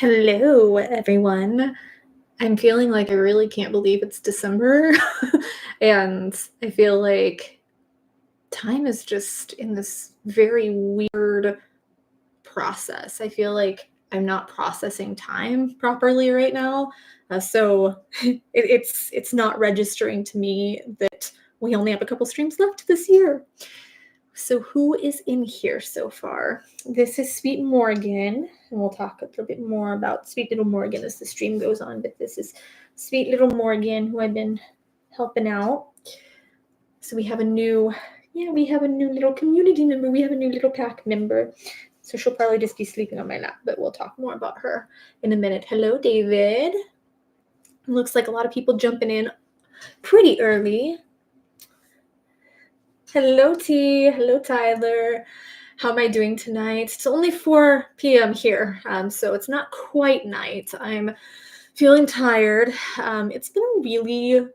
Hello, everyone. I'm feeling like I really can't believe it's December. And I feel like time is just in this very weird process. I feel like I'm not processing time properly right now. So it's not registering to me that we only have a couple streams left this year. So who is in here so far? This is Sweet Morgan, and we'll talk a little bit more about Sweet Little Morgan as the stream goes on, but this is Sweet Little Morgan, who I've been helping out. So we have a new little community member. We have a new little pack member. So she'll probably just be sleeping on my lap, but we'll talk more about her in a minute. Hello, David. Looks like a lot of people jumping in pretty early. Hello, T. Hello, Tyler. How am I doing tonight? It's only 4 p.m. here, so it's not quite night. I'm feeling tired. It's been a really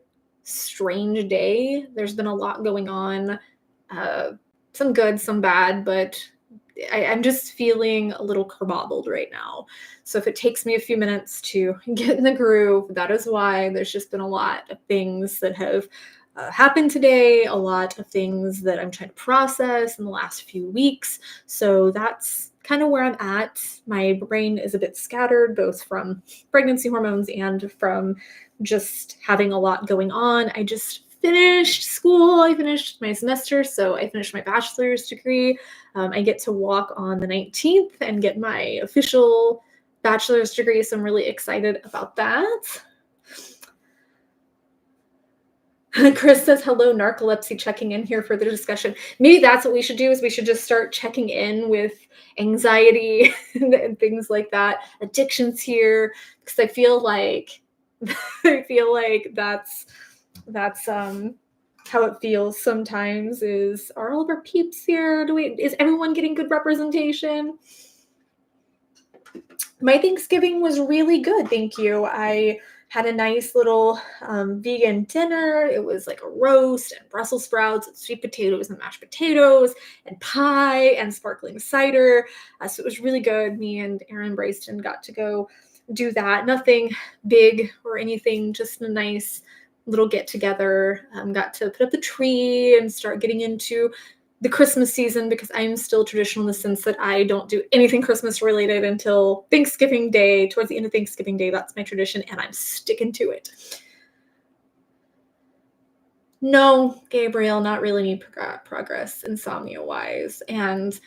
strange day. There's been a lot going on, some good, some bad, but I'm just feeling a little kerbobbled right now. So if it takes me a few minutes to get in the groove, that is why. There's just been a lot of things that have happened today, a lot of things that I'm trying to process in the last few weeks. So that's kind of where I'm at. My brain is a bit scattered, both from pregnancy hormones and from just having a lot going on. I just finished school. I finished my semester, so I finished my bachelor's degree. I get to walk on the 19th and get my official bachelor's degree, so I'm really excited about that. Chris says, hello, narcolepsy, checking in here for the discussion. Maybe that's what we should do, is we should just start checking in with anxiety and things like that. Addictions here, because I feel like that's how it feels sometimes. Are all of our peeps here? Is everyone getting good representation? My Thanksgiving was really good, thank you. I had a nice little vegan dinner. It was like a roast and Brussels sprouts and sweet potatoes and mashed potatoes and pie and sparkling cider. So it was really good. Me and Aaron Bryston got to go do that. Nothing big or anything, just a nice little get together. Got to put up the tree and start getting into the Christmas season, because I'm still traditional in the sense that I don't do anything Christmas related until Thanksgiving Day. Towards the end of Thanksgiving Day, that's my tradition, and I'm sticking to it. No, Gabriel, not really any progress insomnia-wise, and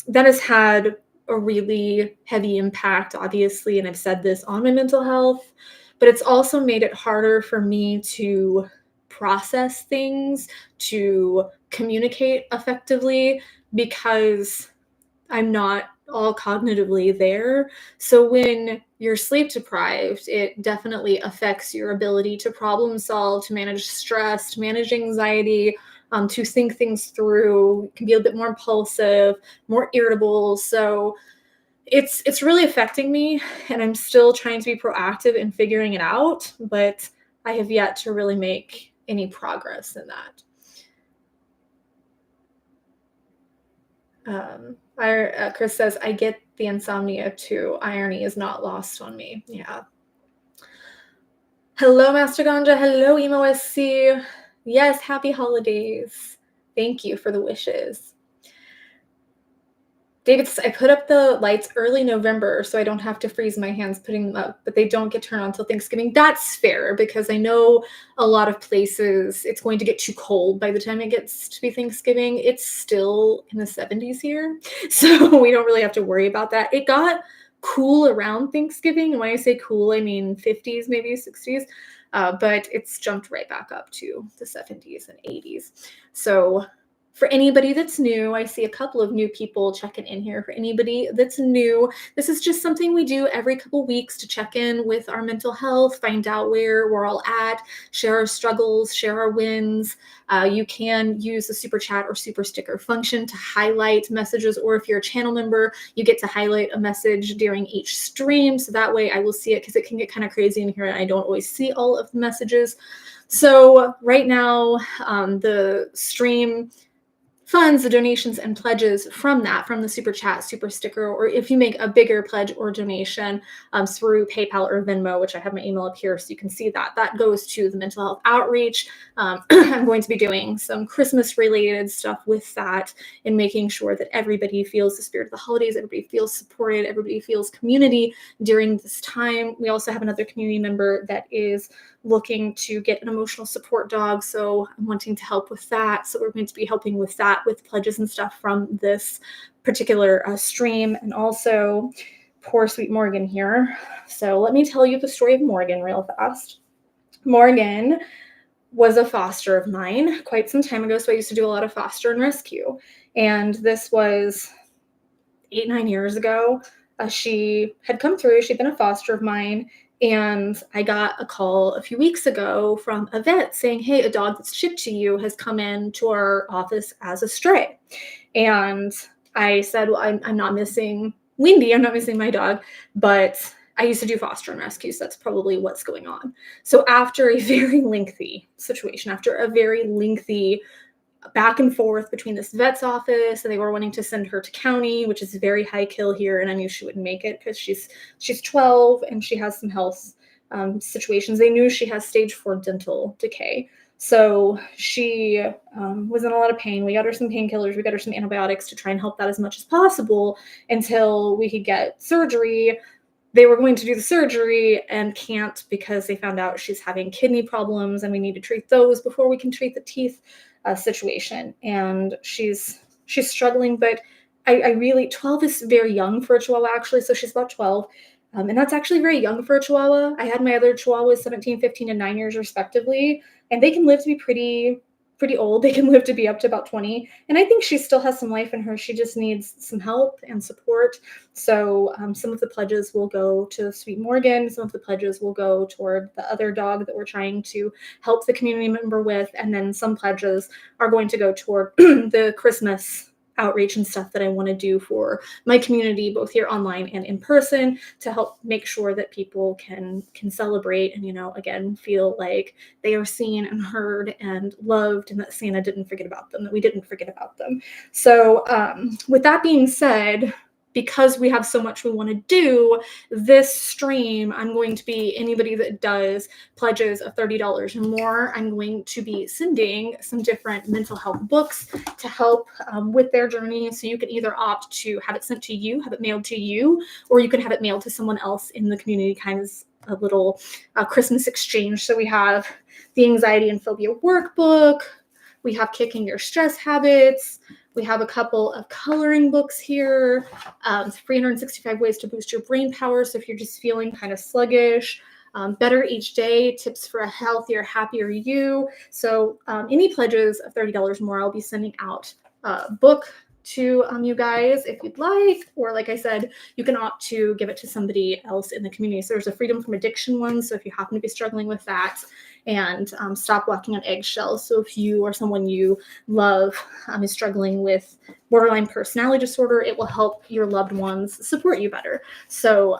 that has had a really heavy impact, obviously, and I've said this, on my mental health, but it's also made it harder for me to process things, to communicate effectively, because I'm not all cognitively there. So when you're sleep deprived, it definitely affects your ability to problem solve, to manage stress, to manage anxiety, to think things through. You can be a bit more impulsive, more irritable. So it's really affecting me, and I'm still trying to be proactive in figuring it out, but I have yet to really make any progress in that. Chris says, I get the insomnia too. Irony is not lost on me. Yeah. Hello, Master Ganja. Hello, Emo SC. Yes, happy holidays. Thank you for the wishes. David says, I put up the lights early November so I don't have to freeze my hands putting them up, but they don't get turned on until Thanksgiving. That's fair, because I know a lot of places it's going to get too cold by the time it gets to be Thanksgiving. It's still in the 70s here, so we don't really have to worry about that. It got cool around Thanksgiving, and when I say cool, I mean 50s, maybe 60s, but it's jumped right back up to the 70s and 80s. So for anybody that's new, I see a couple of new people checking in here. For anybody that's new, this is just something we do every couple weeks to check in with our mental health, find out where we're all at, share our struggles, share our wins. You can use the super chat or super sticker function to highlight messages, or if you're a channel member, you get to highlight a message during each stream. So that way I will see it, because it can get kind of crazy in here and I don't always see all of the messages. So right now, the stream funds, the donations and pledges from that, from the super chat, super sticker, or if you make a bigger pledge or donation through PayPal or Venmo, which I have my email up here so you can see that, that goes to the mental health outreach. I'm going to be doing some Christmas related stuff with that and making sure that everybody feels the spirit of the holidays, everybody feels supported, everybody feels community during this time. We also have another community member that is looking to get an emotional support dog, so I'm wanting to help with that. So we're going to be helping with that, with pledges and stuff from this particular stream. And also poor sweet Morgan here. So let me tell you the story of Morgan real fast. Morgan was a foster of mine quite some time ago, so I used to do a lot of foster and rescue, and this was 8-9 years ago. She had come through, she'd been a foster of mine, and I got a call a few weeks ago from a vet saying, hey, a dog that's shipped to you has come in to our office as a stray. And I said, well, I'm not missing Windy, I'm not missing my dog, but I used to do foster and rescue, so that's probably what's going on. So after a very lengthy situation, after a very lengthy back and forth between this vet's office, and they were wanting to send her to county, which is very high kill here, and I knew she wouldn't make it because she's 12 and she has some health situations. They knew she has stage 4 dental decay, so she was in a lot of pain. We got her some painkillers, we got her some antibiotics to try and help that as much as possible until we could get surgery. They were going to do the surgery and can't because they found out she's having kidney problems, and we need to treat those before we can treat the teeth situation. And she's struggling, but I really, 12 is very young for a Chihuahua, actually. So she's about 12. And that's actually very young for a Chihuahua. I had my other Chihuahuas 17, 15, and 9 years respectively, and they can live to be pretty old. They can live to be up to about 20. And I think she still has some life in her. She just needs some help and support. So some of the pledges will go to Sweet Morgan. Some of the pledges will go toward the other dog that we're trying to help the community member with. And then some pledges are going to go toward the Christmas outreach and stuff that I want to do for my community, both here online and in person, to help make sure that people can celebrate and, again, feel like they are seen and heard and loved, and that Santa didn't forget about them, that we didn't forget about them. So with that being said, because we have so much we want to do, this stream, I'm going to be, anybody that does pledges of $30 or more, I'm going to be sending some different mental health books to help with their journey. So you can either opt to have it sent to you, have it mailed to you, or you can have it mailed to someone else in the community, kind of a little Christmas exchange. So we have the Anxiety and Phobia Workbook. We have Kicking Your Stress Habits. We have a couple of coloring books here, 365 Ways to Boost Your Brain Power. So if you're just feeling kind of sluggish, Better Each Day, Tips for a Healthier, Happier You. So any pledges of $30 more, I'll be sending out a book to you guys if you'd like, or like I said, you can opt to give it to somebody else in the community. So there's a Freedom from Addiction one. So if you happen to be struggling with that, and Stop Walking on Eggshells. So if you or someone you love is struggling with borderline personality disorder, it will help your loved ones support you better. So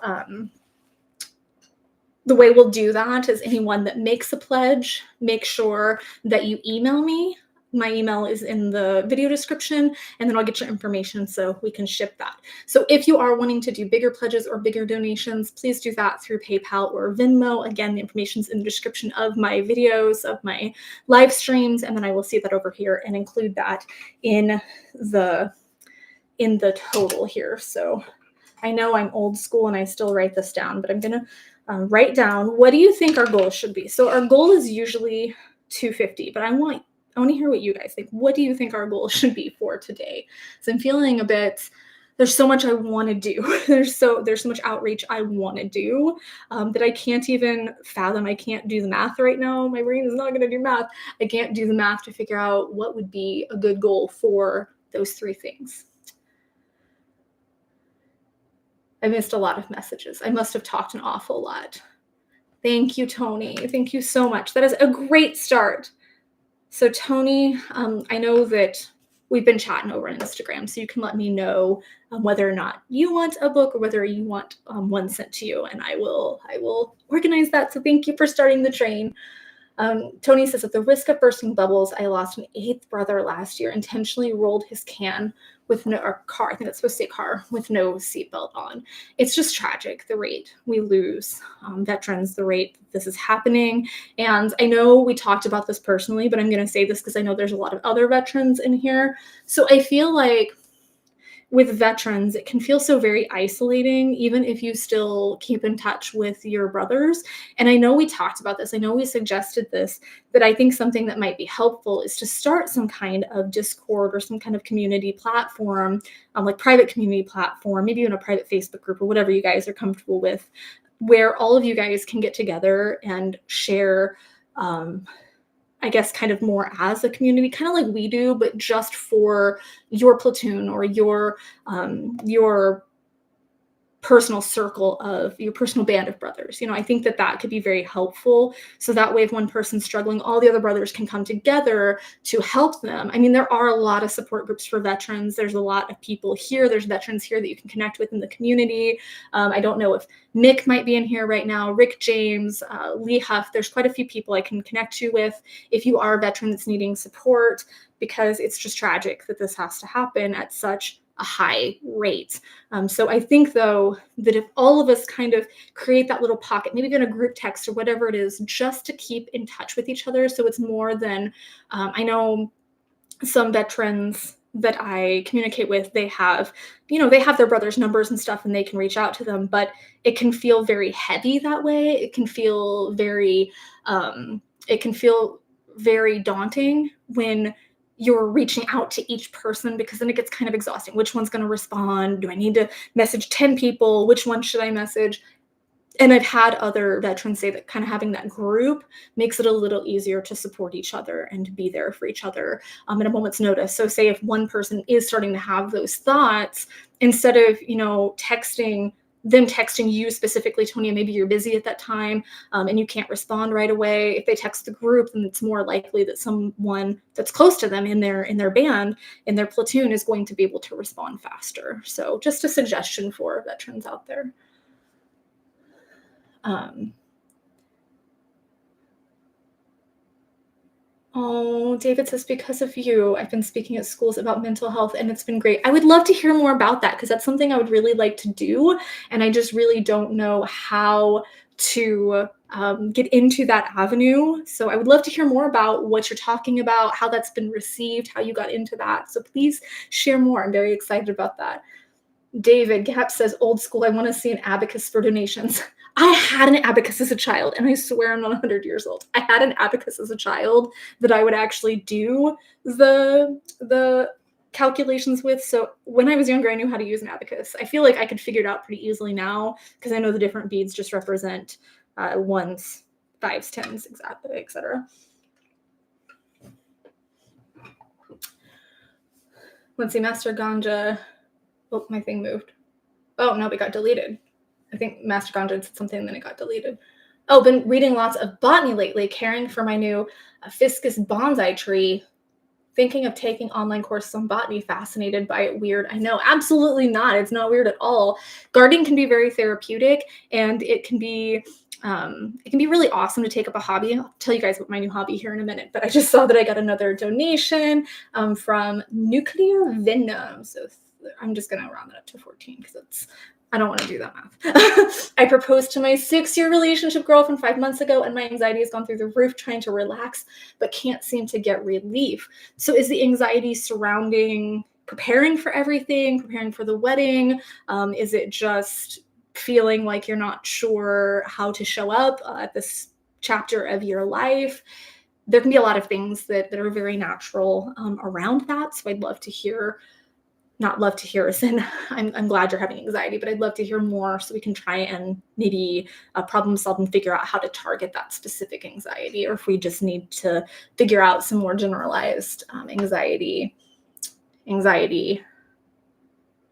the way we'll do that is anyone that makes a pledge, make sure that you email me. My email is in the video description, and then I'll get your information so we can ship that. So if you are wanting to do bigger pledges or bigger donations, please do that through PayPal or Venmo. Again, the information's in the description of my videos, of my live streams, and then I will see that over here and include that in the total here. So I know I'm old school and I still write this down, but I'm gonna write down, what do you think our goal should be? So our goal is usually $250, but I want to hear what you guys think. What do you think our goal should be for today? So I'm feeling a bit, there's so much I want to do. There's so much outreach I want to do that I can't even fathom. I can't do the math right now. My brain is not going to do math. I can't do the math to figure out what would be a good goal for those three things. I missed a lot of messages. I must have talked an awful lot. Thank you, Tony. Thank you so much. That is a great start. So Tony, I know that we've been chatting over on Instagram, so you can let me know whether or not you want a book or whether you want one sent to you, and I will organize that. So thank you for starting the train. Tony says, at the risk of bursting bubbles, I lost an eighth brother last year, intentionally rolled his can with no, or car, I think that's supposed to say car, with no seatbelt on. It's just tragic, the rate we lose veterans, the rate this is happening. And I know we talked about this personally, but I'm going to say this because I know there's a lot of other veterans in here. So I feel like with veterans, it can feel so very isolating, even if you still keep in touch with your brothers. And I know we talked about this, I know we suggested this, that I think something that might be helpful is to start some kind of Discord or some kind of community platform, like private community platform, maybe in a private Facebook group or whatever you guys are comfortable with, where all of you guys can get together and share I guess kind of more as a community, kind of like we do, but just for your platoon or your personal circle of your personal band of brothers. I think that that could be very helpful. So that way, if one person's struggling, all the other brothers can come together to help them. I mean, there are a lot of support groups for veterans. There's a lot of people here. There's veterans here that you can connect with in the community. I don't know if Nick might be in here right now, Rick James, Lee Huff. There's quite a few people I can connect you with if you are a veteran that's needing support, because it's just tragic that this has to happen at such a high rate. So I think, though, that if all of us kind of create that little pocket, maybe in a group text or whatever it is, just to keep in touch with each other. So it's more than, I know some veterans that I communicate with, they have their brother's numbers and stuff and they can reach out to them, but it can feel very heavy that way. It can feel very daunting when you're reaching out to each person, because then it gets kind of exhausting. Which one's going to respond? Do I need to message 10 people? Which one should I message? And I've had other veterans say that kind of having that group makes it a little easier to support each other and to be there for each other at a moment's notice. So say if one person is starting to have those thoughts, instead of, texting you specifically, Tonya, maybe you're busy at that time and you can't respond right away. If they text the group, then it's more likely that someone that's close to them in their band, in their platoon, is going to be able to respond faster. So just a suggestion for veterans out there. David says, because of you, I've been speaking at schools about mental health and it's been great. I would love to hear more about that, because that's something I would really like to do. And I just really don't know how to get into that avenue. So I would love to hear more about what you're talking about, how that's been received, how you got into that. So please share more. I'm very excited about that. David Gap says, old school, I want to see an abacus for donations. I had an abacus as a child, and I swear I'm not 100 years old. I had an abacus as a child that I would actually do the calculations with. So when I was younger, I knew how to use an abacus. I feel like I could figure it out pretty easily now, because I know the different beads just represent ones, fives, tens, exactly, etc. Let's see, Master Ganja. Oh, my thing moved. Oh, no, it got deleted. I think Master Ganja said something and then it got deleted. Oh, been reading lots of botany lately, caring for my new Fiscus bonsai tree. Thinking of taking online courses on botany, fascinated by it. Weird. I know, absolutely not. It's not weird at all. Gardening can be very therapeutic, and it can be really awesome to take up a hobby. I'll tell you guys about my new hobby here in a minute, but I just saw that I got another donation from Nuclear Venom. So I'm just going to round that up to 14 because I don't want to do that math. I proposed to my 6-year relationship girlfriend 5 months ago, and my anxiety has gone through the roof trying to relax, but can't seem to get relief. So is the anxiety surrounding preparing for everything, preparing for the wedding? Is it just feeling like you're not sure how to show up at this chapter of your life? There can be a lot of things that are very natural around that. So I'd love to hear. Not love to hear as in I'm glad you're having anxiety, but I'd love to hear more so we can try and maybe problem solve and figure out how to target that specific anxiety, or if we just need to figure out some more generalized anxiety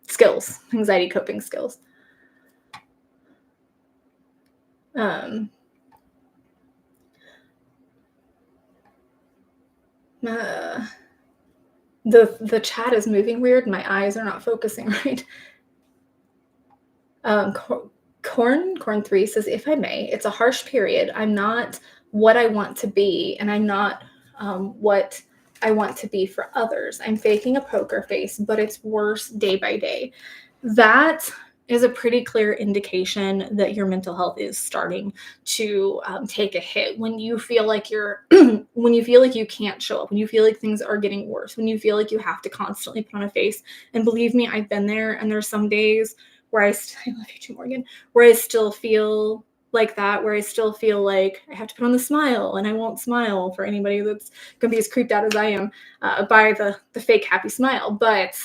skills, anxiety coping skills. The chat is moving weird. My eyes are not focusing right. Corn 3 says, if I may, it's a harsh period. I'm not what I want to be, and I'm not what I want to be for others. I'm faking a poker face, but it's worse day by day. That is a pretty clear indication that your mental health is starting to take a hit. When you feel like you're, when you feel like you can't show up, when you feel like things are getting worse, when you feel like you have to constantly put on a face. And believe me, I've been there. And there's some days where I love you too, Morgan, where I still feel like that, where I still feel like I have to put on the smile, and I won't smile for anybody that's gonna be as creeped out as I am by the fake happy smile. But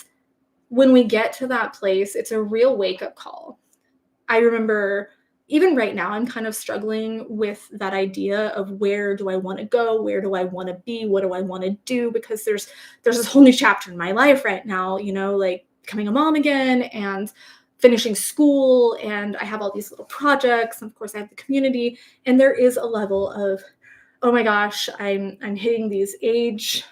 when we get to that place, it's a real wake up call. I remember even right now, I'm kind of struggling with that idea of where do I want to go? Where do I want to be? What do I want to do? Because there's this whole new chapter in my life right now, like becoming a mom again and finishing school. And I have all these little projects. And of course, I have the community. And there is a level of, oh my gosh, I'm hitting these age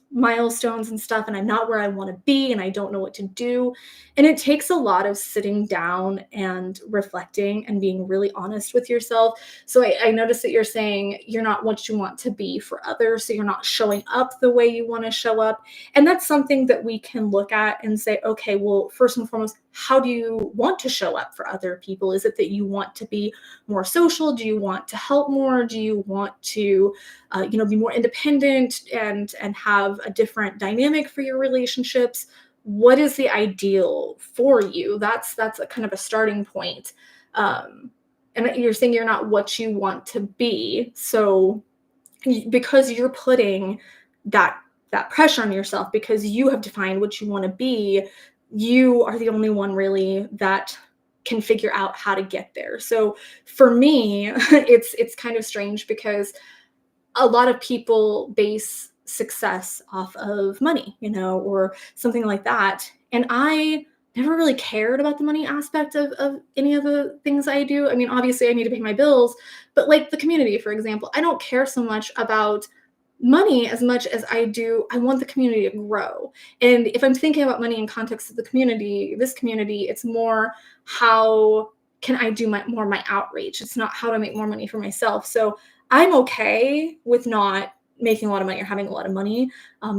milestones and stuff, and I'm not where I want to be, and I don't know what to do. And it takes a lot of sitting down and reflecting and being really honest with yourself. So I noticed that you're saying you're not what you want to be for others, so you're not showing up the way you want to show up. And that's something that we can look at and say, okay, well, first and foremost, how do you want to show up for other people? Is it that you want to be more social? Do you want to help more? Do you want to be more independent and have a different dynamic for your relationships? What is the ideal for you? That's a kind of a starting point. And you're saying you're not what you want to be. So because you're putting that pressure on yourself, because you have defined what you want to be, you are the only one really that can figure out how to get there. So for me, it's kind of strange because a lot of people base success off of money, or something like that. And I never really cared about the money aspect of any of the things I do. I mean, obviously I need to pay my bills, but like the community, for example, I don't care so much about money as much as I do. I want the community to grow. And if I'm thinking about money in context of the community, this community, it's more how can I do my outreach? It's not how to make more money for myself. So I'm okay with not making a lot of money or having a lot of money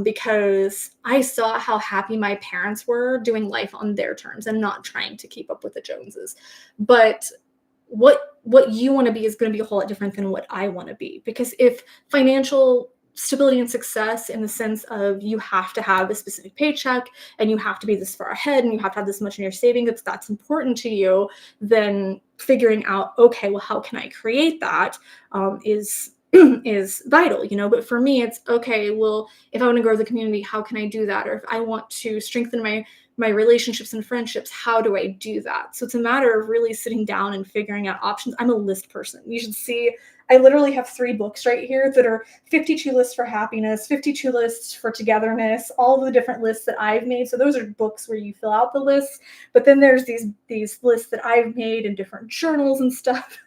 because I saw how happy my parents were doing life on their terms and not trying to keep up with the Joneses. But what you want to be is going to be a whole lot different than what I want to be. Because if financial stability and success in the sense of you have to have a specific paycheck and you have to be this far ahead and you have to have this much in your savings, that's important to you, then figuring out, okay, well, how can I create that is is vital, but for me, it's okay, well, if I want to grow the community, how can I do that? Or if I want to strengthen my relationships and friendships, how do I do that? So it's a matter of really sitting down and figuring out options. I'm a list person. You should see, I literally have 3 books right here that are 52 lists for happiness, 52 lists for togetherness, all the different lists that I've made. So those are books where you fill out the lists, but then there's these lists that I've made in different journals and stuff.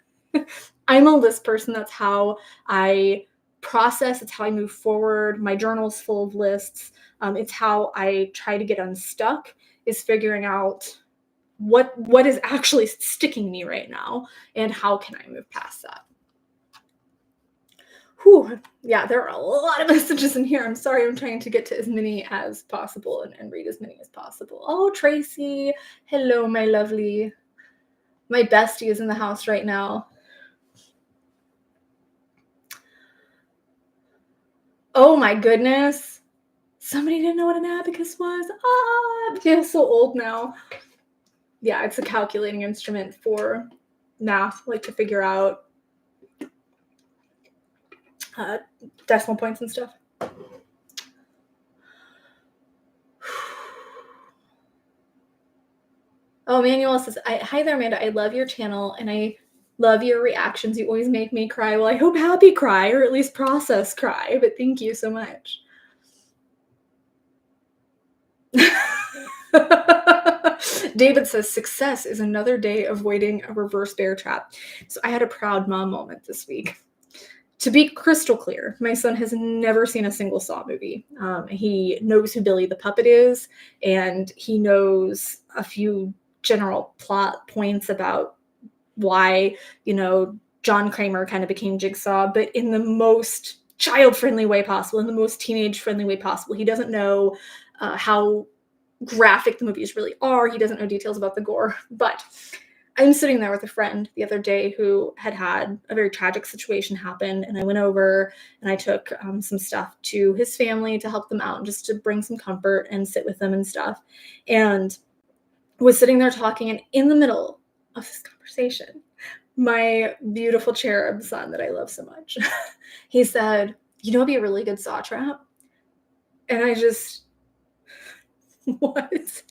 I'm a list person. That's how I process. It's how I move forward. My journal's full of lists. It's how I try to get unstuck, is figuring out what is actually sticking me right now and how can I move past that. Whew. Yeah, there are a lot of messages in here. I'm sorry. I'm trying to get to as many as possible and read as many as possible. Oh, Tracy. Hello, my lovely. My bestie is in the house right now. Oh my goodness. Somebody didn't know what an abacus was. I feel so old now. Yeah, it's a calculating instrument for math, like to figure out decimal points and stuff. Oh, Manuel says, hi there, Amanda. I love your channel and I love your reactions. You always make me cry. Well, I hope happy cry, or at least process cry, but thank you so much. David says, success is another day avoiding a reverse bear trap. So I had a proud mom moment this week. To be crystal clear, my son has never seen a single Saw movie. He knows who Billy the Puppet is, and he knows a few general plot points about why, John Kramer kind of became Jigsaw, but in the most child-friendly way possible, in the most teenage-friendly way possible. He doesn't know how graphic the movies really are. He doesn't know details about the gore. But I'm sitting there with a friend the other day who had a very tragic situation happen, and I went over and I took some stuff to his family to help them out, just to bring some comfort and sit with them and stuff. And was sitting there talking, and in the middle of this conversation, my beautiful cherub son that I love so much, he said, "You know, it'd be a really good saw trap." And I just, what?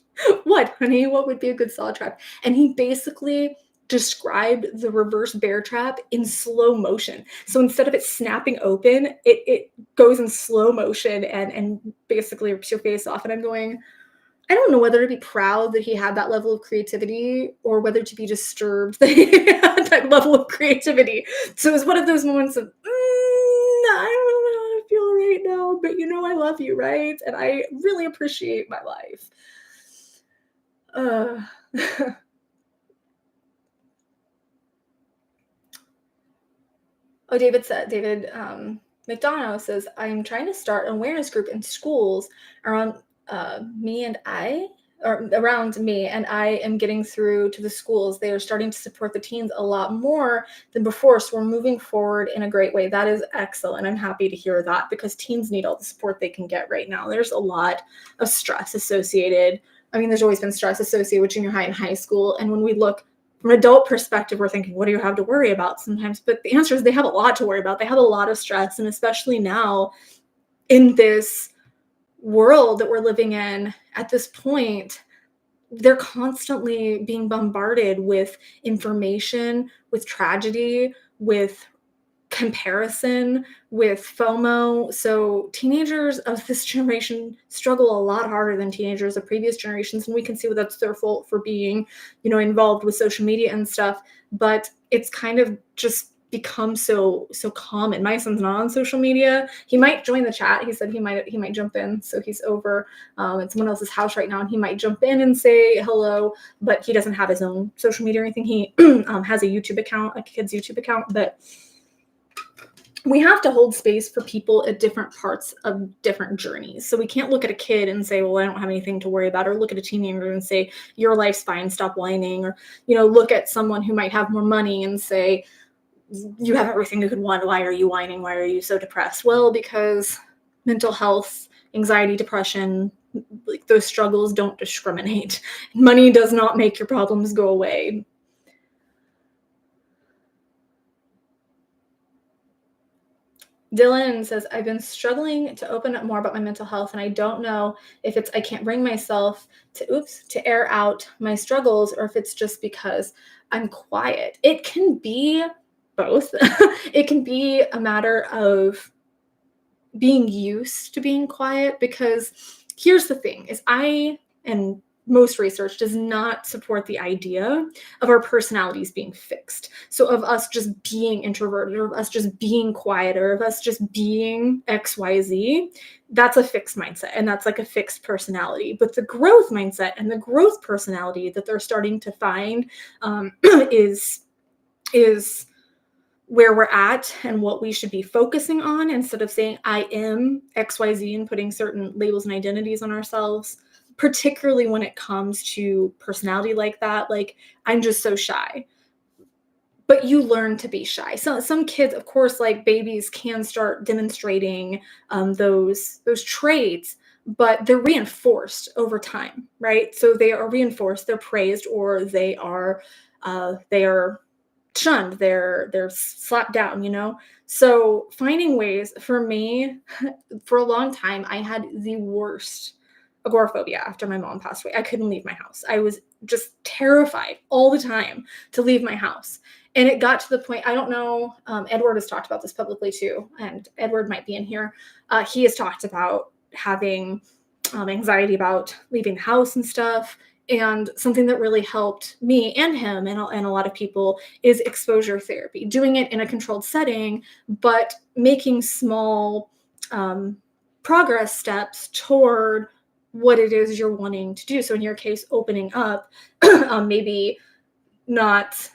What, honey? What would be a good saw trap? And he basically described the reverse bear trap in slow motion. So instead of it snapping open, it goes in slow motion and basically rips your face off. And I'm going, I don't know whether to be proud that he had that level of creativity or whether to be disturbed that he had that level of creativity. So it was one of those moments of, I don't know how I feel right now, but you know I love you, right? And I really appreciate my life. Uh, oh, David McDonough says, I'm trying to start an awareness group in schools around me and I, or around me, and I am getting through to the schools. They are starting to support the teens a lot more than before. So we're moving forward in a great way. That is excellent. I'm happy to hear that because teens need all the support they can get right now. There's a lot of stress associated. I mean, there's always been stress associated with junior high and high school. And when we look from an adult perspective, we're thinking, what do you have to worry about sometimes? But the answer is they have a lot to worry about. They have a lot of stress. And especially now in this world that we're living in at this point, they're constantly being bombarded with information, with tragedy, with comparison, with FOMO. So teenagers of this generation struggle a lot harder than teenagers of previous generations. And we can see what that's their fault for being, involved with social media and stuff. But it's kind of just become so common. My son's not on social media. He might join the chat. He said he might jump in. So he's over at someone else's house right now, and he might jump in and say hello, but he doesn't have his own social media or anything. He has a YouTube account, a kid's YouTube account, but we have to hold space for people at different parts of different journeys. So we can't look at a kid and say, well, I don't have anything to worry about, or look at a teenager and say, your life's fine, stop whining, or, look at someone who might have more money and say, you have everything you could want. Why are you whining? Why are you so depressed? Well, because mental health, anxiety, depression, like those struggles don't discriminate. Money does not make your problems go away. Dylan says, I've been struggling to open up more about my mental health, and I don't know if it's I can't bring myself to air out my struggles, or if it's just because I'm quiet. It can be both. It can be a matter of being used to being quiet, because here's the thing is and most research does not support the idea of our personalities being fixed. So of us just being introverted, or of us just being quiet, or of us just being XYZ, that's a fixed mindset, and that's like a fixed personality. But the growth mindset and the growth personality that they're starting to find is where we're at and what we should be focusing on, instead of saying I am XYZ and putting certain labels and identities on ourselves, particularly when it comes to personality like that. Like, I'm just so shy. But you learn to be shy. So some kids, of course, like babies, can start demonstrating those traits, but they're reinforced over time, right? So they are reinforced, they're praised, or they are shunned, they're slapped down. So finding ways, for me, for a long time, I had the worst agoraphobia after my mom passed away. I couldn't leave my house. I was just terrified all the time to leave my house. And it got to the point, I don't know, Edward has talked about this publicly too, and Edward might be in here. He has talked about having anxiety about leaving the house and stuff. And something that really helped me and him and a lot of people is exposure therapy, doing it in a controlled setting, but making small progress steps toward what it is you're wanting to do. So in your case, opening up, maybe not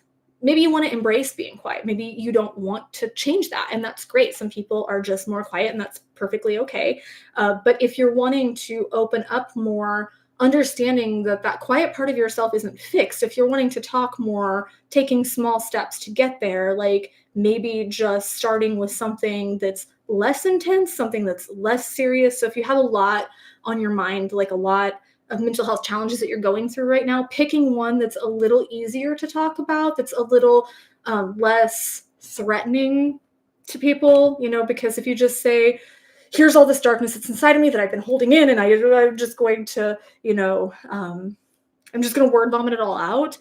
maybe you want to embrace being quiet. Maybe you don't want to change that. And that's great. Some people are just more quiet, and that's perfectly okay. But if you're wanting to open up more, understanding that that quiet part of yourself isn't fixed, if you're wanting to talk more, taking small steps to get there, like maybe just starting with something that's less intense, something that's less serious. So if you have a lot on your mind, like a lot of mental health challenges that you're going through right now, picking one that's a little easier to talk about, that's a little less threatening to people, because if you just say, here's all this darkness that's inside of me that I've been holding in, and I'm just going to, I'm just going to word vomit it all out.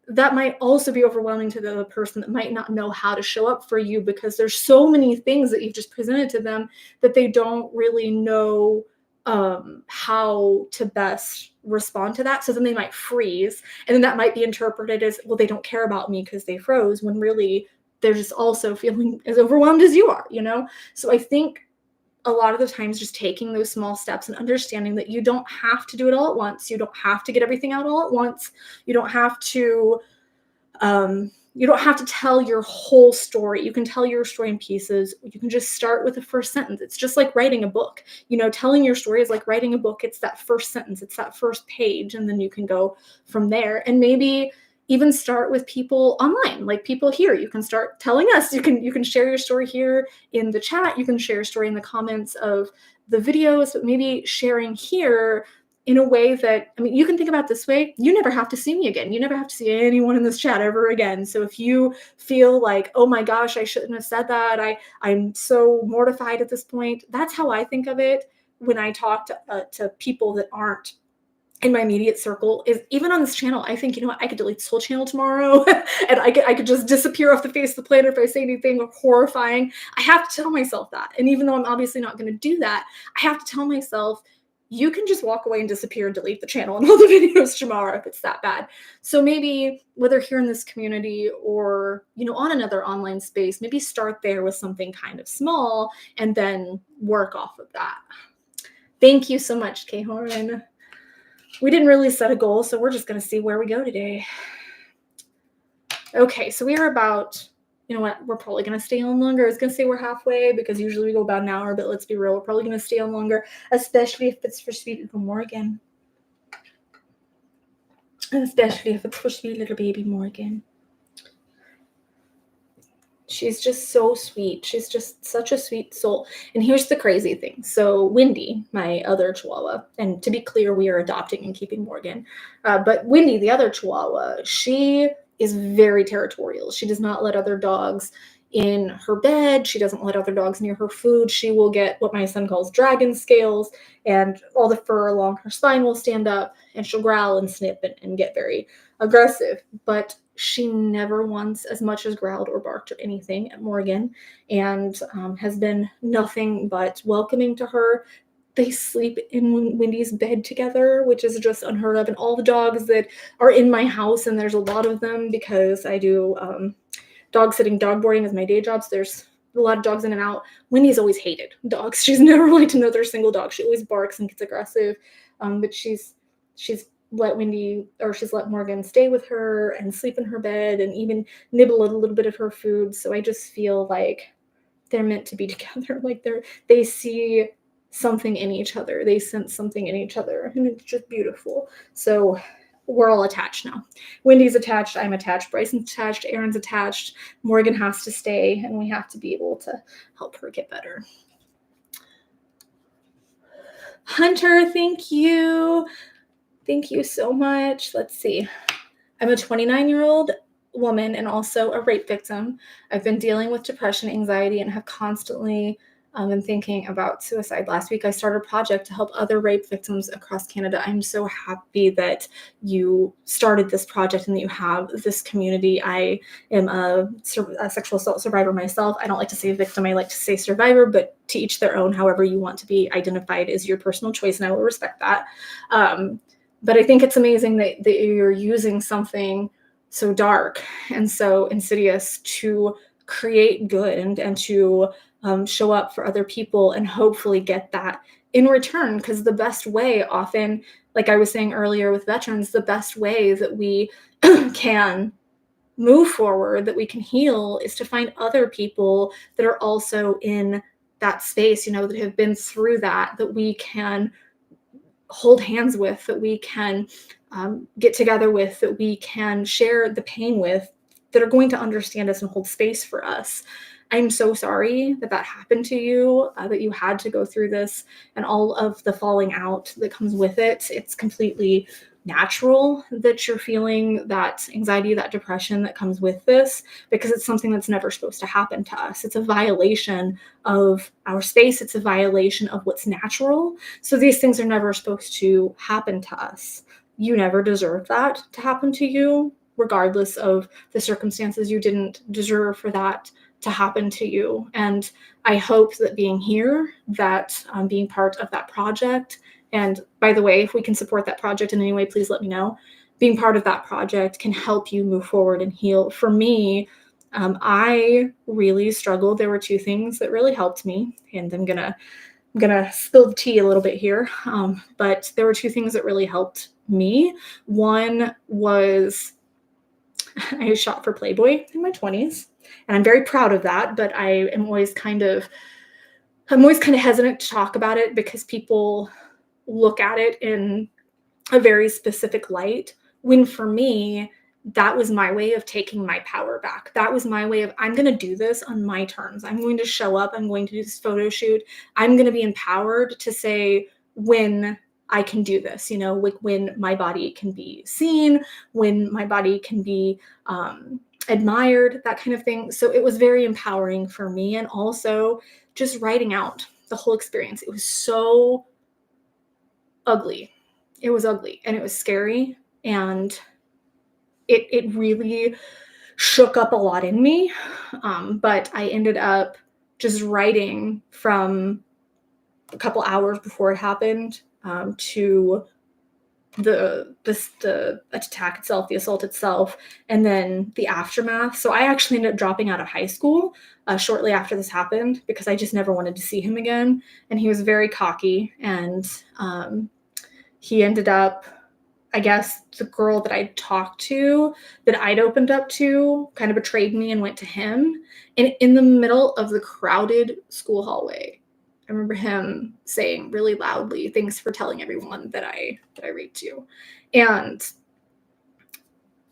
That might also be overwhelming to the other person that might not know how to show up for you, because there's so many things that you've just presented to them that they don't really know how to best respond to that. So then they might freeze, and then that might be interpreted as, well, they don't care about me because they froze, when really they're just also feeling as overwhelmed as you are. So I think a lot of the times just taking those small steps and understanding that you don't have to do it all at once. You don't have to get everything out all at once. You don't have to tell your whole story. You can tell your story in pieces. You can just start with the first sentence. It's just like writing a book. Telling your story is like writing a book. It's that first sentence. It's that first page. And then you can go from there. And maybe even start with people online, like people here. You can start telling us. You can share your story here in the chat. You can share your story in the comments of the videos, but maybe sharing here in a way that, you can think about it this way: you never have to see me again. You never have to see anyone in this chat ever again. So if you feel like, oh my gosh, I shouldn't have said that, I'm so mortified at this point, that's how I think of it when I talk to people that aren't in my immediate circle. Is even on this channel, I think, I could delete this whole channel tomorrow and I could just disappear off the face of the planet if I say anything horrifying. I have to tell myself that. And even though I'm obviously not going to do that, I have to tell myself, you can just walk away and disappear and delete the channel and all the videos tomorrow if it's that bad. So maybe whether here in this community or, on another online space, maybe start there with something kind of small and then work off of that. Thank you so much, Kay Horan. We didn't really set a goal, so we're just going to see where we go today. Okay, so we are about, we're probably going to stay on longer. I was going to say we're halfway because usually we go about an hour, but let's be real, we're probably going to stay on longer, especially if it's for sweet little Morgan. And especially if it's for sweet little baby Morgan. She's just so sweet. She's just such a sweet soul. And here's the crazy thing. So Wendy, my other Chihuahua, and to be clear, we are adopting and keeping Morgan. But Wendy, the other Chihuahua, she is very territorial. She does not let other dogs in her bed. She doesn't let other dogs near her food. She will get what my son calls dragon scales, and all the fur along her spine will stand up, and she'll growl and snip and get very aggressive. But she never once as much as growled or barked or anything at Morgan, and has been nothing but welcoming to her. They sleep in Wendy's bed together, which is just unheard of. And all the dogs that are in my house, and there's a lot of them because I do dog sitting, dog boarding is my day job. So there's a lot of dogs in and out. Wendy's always hated dogs. She's never liked another single dog. She always barks and gets aggressive. But she's let Morgan stay with her and sleep in her bed and even nibble a little bit of her food. So I just feel like they're meant to be together. Like they see something in each other. They sense something in each other, and it's just beautiful. So we're all attached now. Wendy's attached, I'm attached, Bryson's attached, Aaron's attached, Morgan has to stay, and we have to be able to help her get better. Hunter, thank you. Thank you so much. Let's see. I'm a 29-year-old woman and also a rape victim. I've been dealing with depression, anxiety, and have constantly been thinking about suicide. Last week, I started a project to help other rape victims across Canada. I'm so happy that you started this project and that you have this community. I am a sexual assault survivor myself. I don't like to say victim. I like to say survivor, but to each their own. However you want to be identified is your personal choice, and I will respect that. But I think it's amazing that you're using something so dark and so insidious to create good and to show up for other people and hopefully get that in return. Because the best way often, like I was saying earlier with veterans, the best way that we can move forward, that we can heal, is to find other people that are also in that space, that have been through that we can hold hands with, that we can get together with, that we can share the pain with, that are going to understand us and hold space for us. I'm so sorry that happened to you, that you had to go through this and all of the falling out that comes with it. It's completely natural that you're feeling that anxiety, that depression that comes with this, because it's something that's never supposed to happen to us. It's a violation of our space. It's a violation of what's natural. So these things are never supposed to happen to us. You never deserve that to happen to you, regardless of the circumstances. You didn't deserve for that to happen to you. And I hope that being here, that being part of that project, and by the way, if we can support that project in any way, please let me know. Being part of that project can help you move forward and heal. For me, I really struggled. There were two things that really helped me, and I'm gonna spill the tea a little bit here. But there were two things that really helped me. One was I shot for Playboy in my 20s, and I'm very proud of that. But I'm always kind of hesitant to talk about it because people look at it in a very specific light, when for me, that was my way of taking my power back. That was my way of, I'm going to do this on my terms. I'm going to show up. I'm going to do this photo shoot. I'm going to be empowered to say when I can do this, when my body can be seen, when my body can be admired, that kind of thing. So it was very empowering for me. And also just writing out the whole experience. It was so ugly. It was ugly and it was scary, and it really shook up a lot in me. But I ended up just writing from a couple hours before it happened to the attack itself, the assault itself, and then the aftermath. So I actually ended up dropping out of high school shortly after this happened because I just never wanted to see him again. And he was very cocky, and he ended up, I guess, the girl that I'd talked to, that I'd opened up to, kind of betrayed me and went to him. And in the middle of the crowded school hallway, I remember him saying really loudly, "Thanks for telling everyone that I raped you." And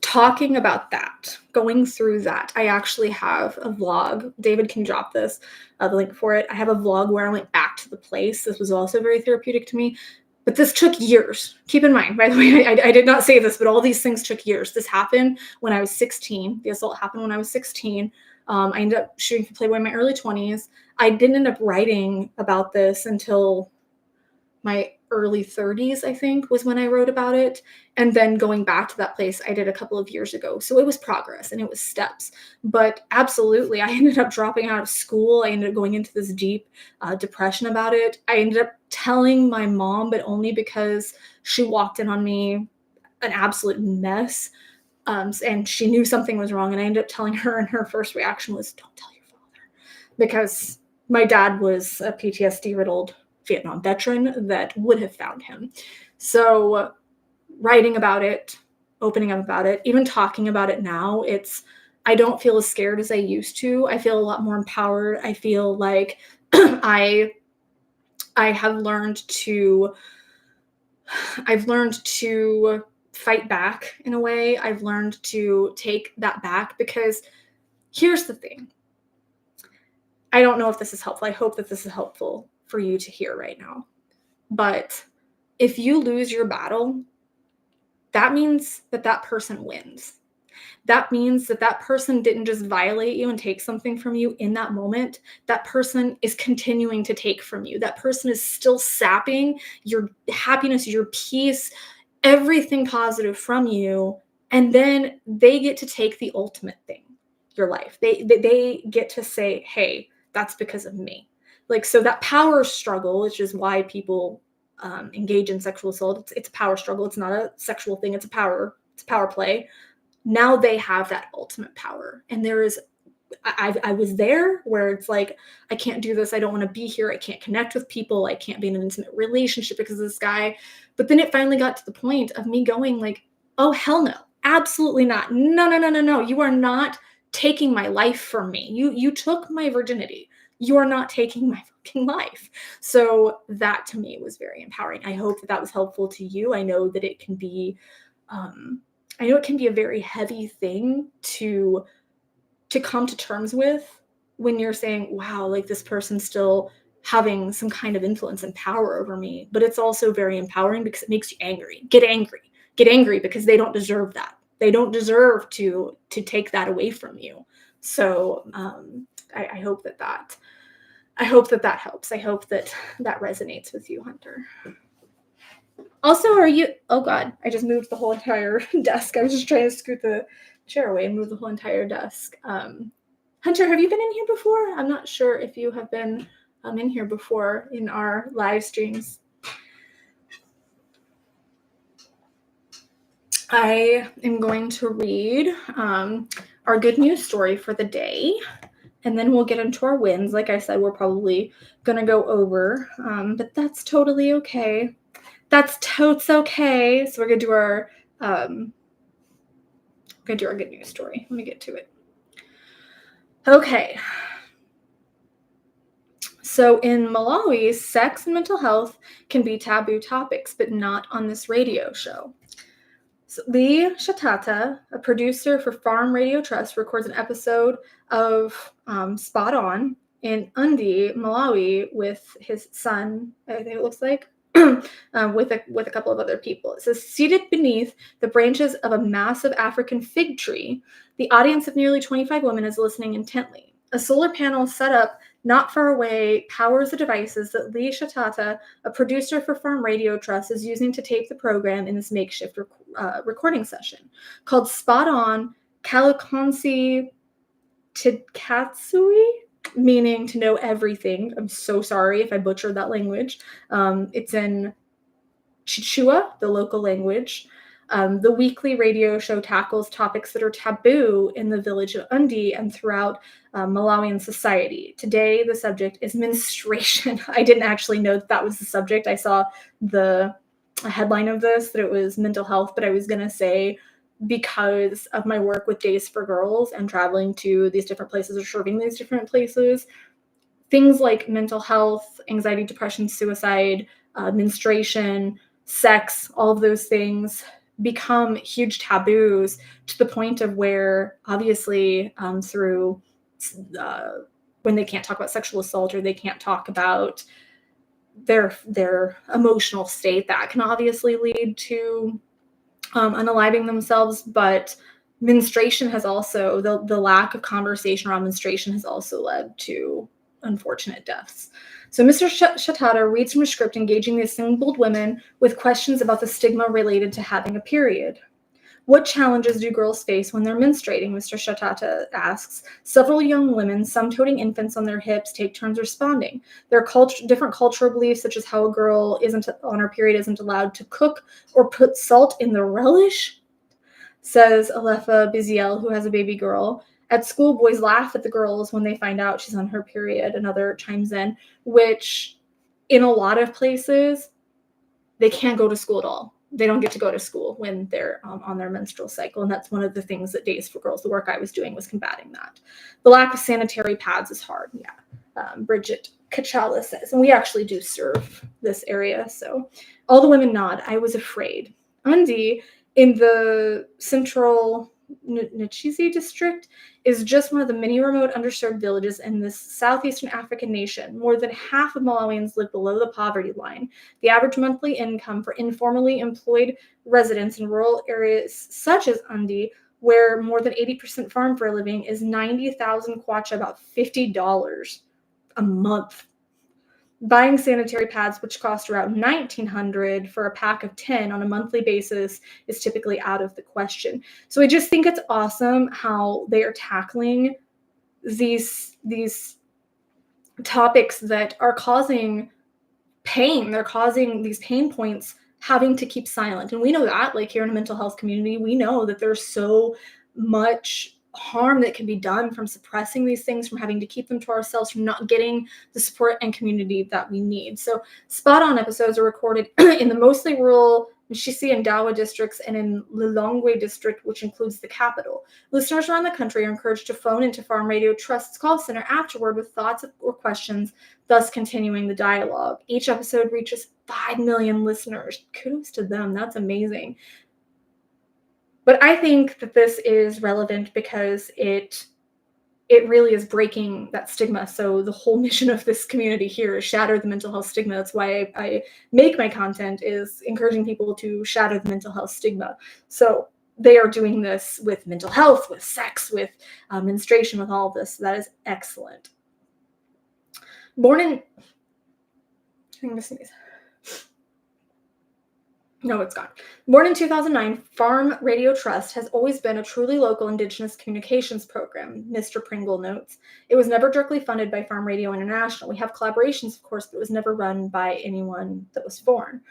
talking about that, going through that, I actually have a vlog. David can drop this, the link for it. I have a vlog where I went back to the place. This was also very therapeutic to me. But this took years. Keep in mind, by the way, I did not say this, but all these things took years. This happened when I was 16. The assault happened when I was 16. I ended up shooting for Playboy in my early 20s. I didn't end up writing about this until my early 30s, I think, was when I wrote about it. And then going back to that place, I did a couple of years ago. So it was progress and it was steps. But absolutely, I ended up dropping out of school. I ended up going into this deep depression about it. I ended up telling my mom, but only because she walked in on me an absolute mess. And she knew something was wrong. And I ended up telling her, and her first reaction was, "Don't tell your father." Because my dad was a PTSD-riddled Vietnam veteran that would have found him. So writing about it, opening up about it, even talking about it now, I don't feel as scared as I used to. I feel a lot more empowered. I feel like I have I've learned to fight back in a way. I've learned to take that back, because here's the thing. I don't know if this is helpful. I hope that this is helpful for you to hear right now. But if you lose your battle, that means that person wins. That means that person didn't just violate you and take something from you in that moment. That person is continuing to take from you. That person is still sapping your happiness, your peace, everything positive from you. And then they get to take the ultimate thing, your life. They get to say, "Hey, that's because of me." Like, so that power struggle, which is why people engage in sexual assault. It's a power struggle. It's not a sexual thing. It's a power play. Now they have that ultimate power. And there is, I was there where it's like, I can't do this. I don't want to be here. I can't connect with people. I can't be in an intimate relationship because of this guy. But then it finally got to the point of me going like, oh, hell no. Absolutely not. No, no, no, no, no. You are not taking my life from me. You took my virginity. You are not taking my fucking life. So that to me was very empowering. I hope that that was helpful to you. I know that it can be um I know it can be a very heavy thing to come to terms with when you're saying, wow, like this person's still having some kind of influence and power over me. But it's also very empowering because it makes you angry. Get angry. Get angry because they don't deserve that. They don't deserve to take that away from you. So I hope that I hope that that helps. I hope that that resonates with you, Hunter. Also, are you? Oh God, I just moved the whole entire desk. I was just trying to scoot the chair away and move the whole entire desk. Hunter, have you been in here before? I'm not sure if you have been in here before in our live streams. I am going to read our good news story for the day, and then we'll get into our wins. Like I said, we're probably going to go over, but that's totally okay. That's totes okay. So we're going to do our good news story. Let me get to it. Okay. So in Malawi, sex and mental health can be taboo topics, but not on this radio show. So Lee Shatata, a producer for Farm Radio Trust, records an episode of Spot On in Undi, Malawi, with his son, I think it looks like, with a couple of other people. It says, seated beneath the branches of a massive African fig tree, the audience of nearly 25 women is listening intently. A solar panel set up not far away powers the devices that Lee Shatata, a producer for Farm Radio Trust, is using to tape the program in this makeshift recording session called Spot On Kalakonsi Tikatsui, meaning to know everything. I'm so sorry if I butchered that language. It's in Chichua, the local language. The weekly radio show tackles topics that are taboo in the village of Undi and throughout Malawian society. Today, the subject is menstruation. I didn't actually know that was the subject. I saw the headline of this, that it was mental health, but I was going to say, because of my work with Days for Girls and traveling to these different places or serving these different places, things like mental health, anxiety, depression, suicide, menstruation, sex, all of those things become huge taboos to the point of where obviously through when they can't talk about sexual assault or they can't talk about their emotional state, that can obviously lead to unaliving themselves. But menstruation has also, the lack of conversation around menstruation has also led to unfortunate deaths. So Mr. Shatata reads from a script engaging the assembled women with questions about the stigma related to having a period. What challenges do girls face when they're menstruating? Mr. Shatata asks. Several young women, some toting infants on their hips, take turns responding. There are different cultural beliefs, such as how a girl isn't on her period isn't allowed to cook or put salt in the relish, says Alefa Biziel, who has a baby girl. At school, boys laugh at the girls when they find out she's on her period. Another chimes in, which in a lot of places, they can't go to school at all. They don't get to go to school when they're on their menstrual cycle. And that's one of the things that Days for Girls, the work I was doing, was combating that. The lack of sanitary pads is hard. Yeah. Bridget Kachala says, and we actually do serve this area. So all the women nod. I was afraid. Undi, in the central Nchizi district, is just one of the many remote underserved villages in this southeastern African nation. More than half of Malawians live below the poverty line. The average monthly income for informally employed residents in rural areas such as Undi, where more than 80% farm for a living, is 90,000 kwacha, about $50 a month. Buying sanitary pads, which cost around $1,900 for a pack of 10 on a monthly basis, is typically out of the question. So I just think it's awesome how they are tackling these topics that are causing pain. They're causing these pain points, having to keep silent. And we know that, like here in a mental health community, we know that there's so much harm that can be done from suppressing these things, from having to keep them to ourselves, from not getting the support and community that we need. So Spot On episodes are recorded in the mostly rural Shisi and Dawa districts, and in Lilongwe district, which includes the capital. Listeners around the country are encouraged to phone into Farm Radio Trust's call center afterward with thoughts or questions, thus continuing the dialogue. Each episode reaches 5 million listeners. Kudos to them. That's amazing. But I think that this is relevant because it really is breaking that stigma. So the whole mission of this community here is shatter the mental health stigma. That's why I make my content, is encouraging people to shatter the mental health stigma. So they are doing this with mental health, with sex, with menstruation, with all of this. So that is excellent. Born in, I'm missing these. No, it's gone. Born in 2009, Farm Radio Trust has always been a truly local Indigenous communications program, Mr. Pringle notes. It was never directly funded by Farm Radio International. We have collaborations, of course, but it was never run by anyone that was foreign.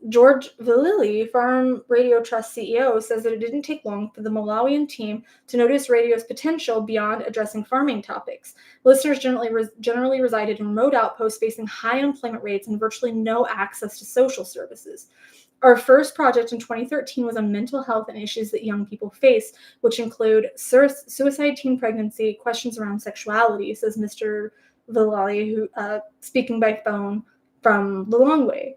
George Valili, Farm Radio Trust CEO, says that it didn't take long for the Malawian team to notice radio's potential beyond addressing farming topics. Listeners generally resided in remote outposts facing high unemployment rates and virtually no access to social services. Our first project in 2013 was on mental health and issues that young people face, which include suicide, teen pregnancy, questions around sexuality, says Mr. Villali, who speaking by phone from Lilongwe.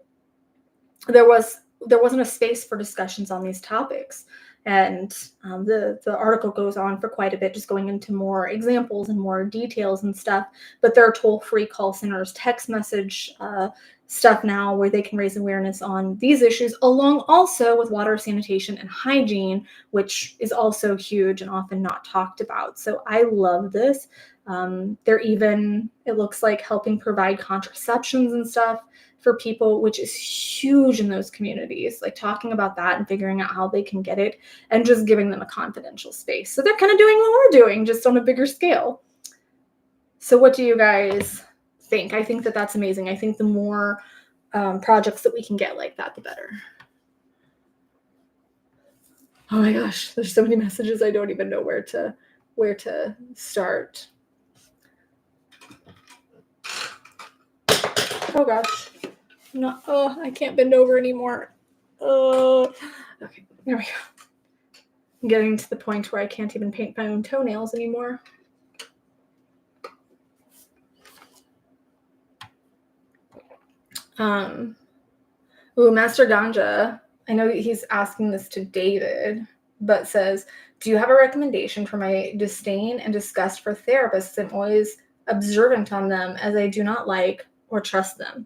There wasn't a space for discussions on these topics. And the article goes on for quite a bit, just going into more examples and more details and stuff. But there are toll-free call centers, text message stuff now where they can raise awareness on these issues, along also with water, sanitation, and hygiene, which is also huge and often not talked about. So I love this. They're even, it looks like, helping provide contraceptions and stuff for people, which is huge in those communities, like talking about that and figuring out how they can get it and just giving them a confidential space. So they're kind of doing what we're doing, just on a bigger scale. So what do you guys think? I think that that's amazing. I think the more projects that we can get like that, the better. Oh my gosh, there's so many messages. I don't even know where to start. Oh gosh. I can't bend over anymore. Okay, there we go. I'm getting to the point where I can't even paint my own toenails anymore. Master Ganja, I know he's asking this to David, but says, do you have a recommendation for my disdain and disgust for therapists? I'm always observant on them as I do not like or trust them.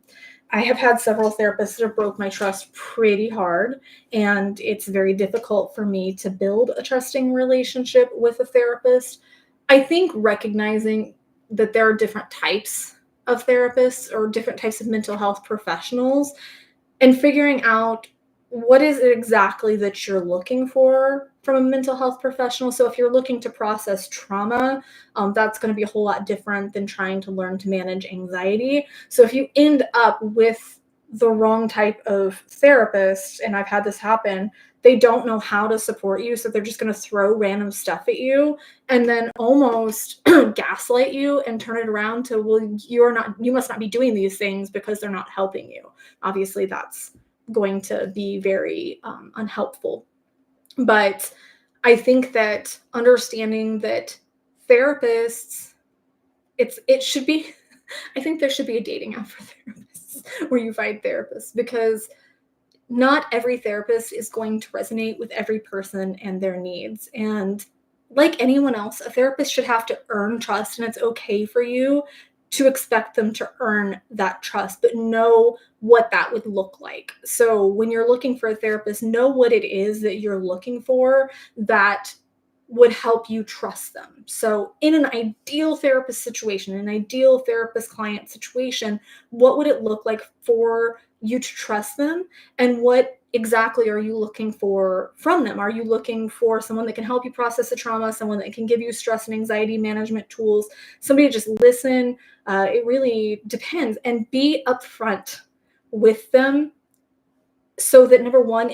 I have had several therapists that have broke my trust pretty hard, and it's very difficult for me to build a trusting relationship with a therapist. I think recognizing that there are different types of therapists or different types of mental health professionals and figuring out what is it exactly that you're looking for from a mental health professional. So if you're looking to process trauma, that's going to be a whole lot different than trying to learn to manage anxiety. So if you end up with the wrong type of therapist, and I've had this happen, they don't know how to support you. So they're just going to throw random stuff at you and then almost gaslight you and turn it around to, well, you must not be doing these things because they're not helping you. Obviously that's going to be very unhelpful. But I think that understanding that therapists, it should be, I think there should be a dating app for therapists where you find therapists, because not every therapist is going to resonate with every person and their needs. And like anyone else, a therapist should have to earn trust, and it's okay for you to expect them to earn that trust, but know what that would look like. So when you're looking for a therapist, know what it is that you're looking for that would help you trust them. So in an ideal therapist situation, an ideal therapist client situation, what would it look like for you to trust them? And what exactly are you looking for from them? Are you looking for someone that can help you process the trauma, someone that can give you stress and anxiety management tools, somebody to just listen? It really depends. And be upfront with them so that, number one,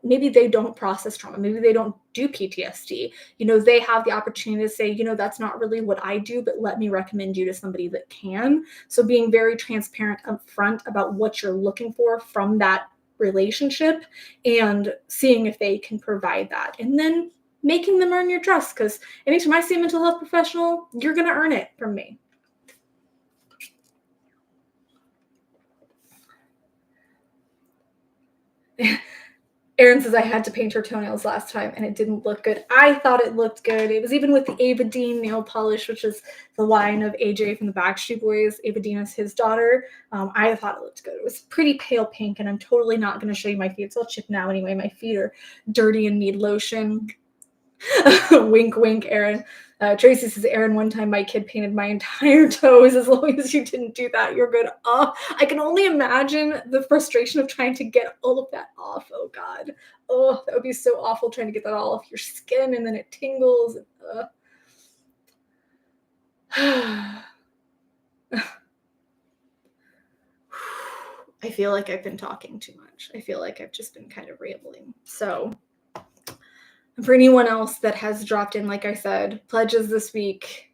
maybe they don't process trauma, maybe they don't do PTSD, they have the opportunity to say, that's not really what I do, but let me recommend you to somebody that can. So being very transparent upfront about what you're looking for from that relationship and seeing if they can provide that. And then making them earn your trust, because anytime I see a mental health professional, you're going to earn it from me. Erin says I had to paint her toenails last time and it didn't look good. I thought it looked good. It was even with the Ava Dean nail polish, which is the line of AJ from the Backstreet Boys. Ava Dean is his daughter. I thought it looked good. It was pretty pale pink, and I'm totally not going to show you my feet. So I'll chip now anyway. My feet are dirty and need lotion. Wink, wink, Erin. Tracy says, Erin, one time my kid painted my entire toes. As long as you didn't do that, you're good. Oh, I can only imagine the frustration of trying to get all of that off. Oh, God. Oh, that would be so awful trying to get that all off your skin, and then it tingles. I feel like I've been talking too much. I feel like I've just been kind of rambling. So for anyone else that has dropped in, like I said, pledges this week.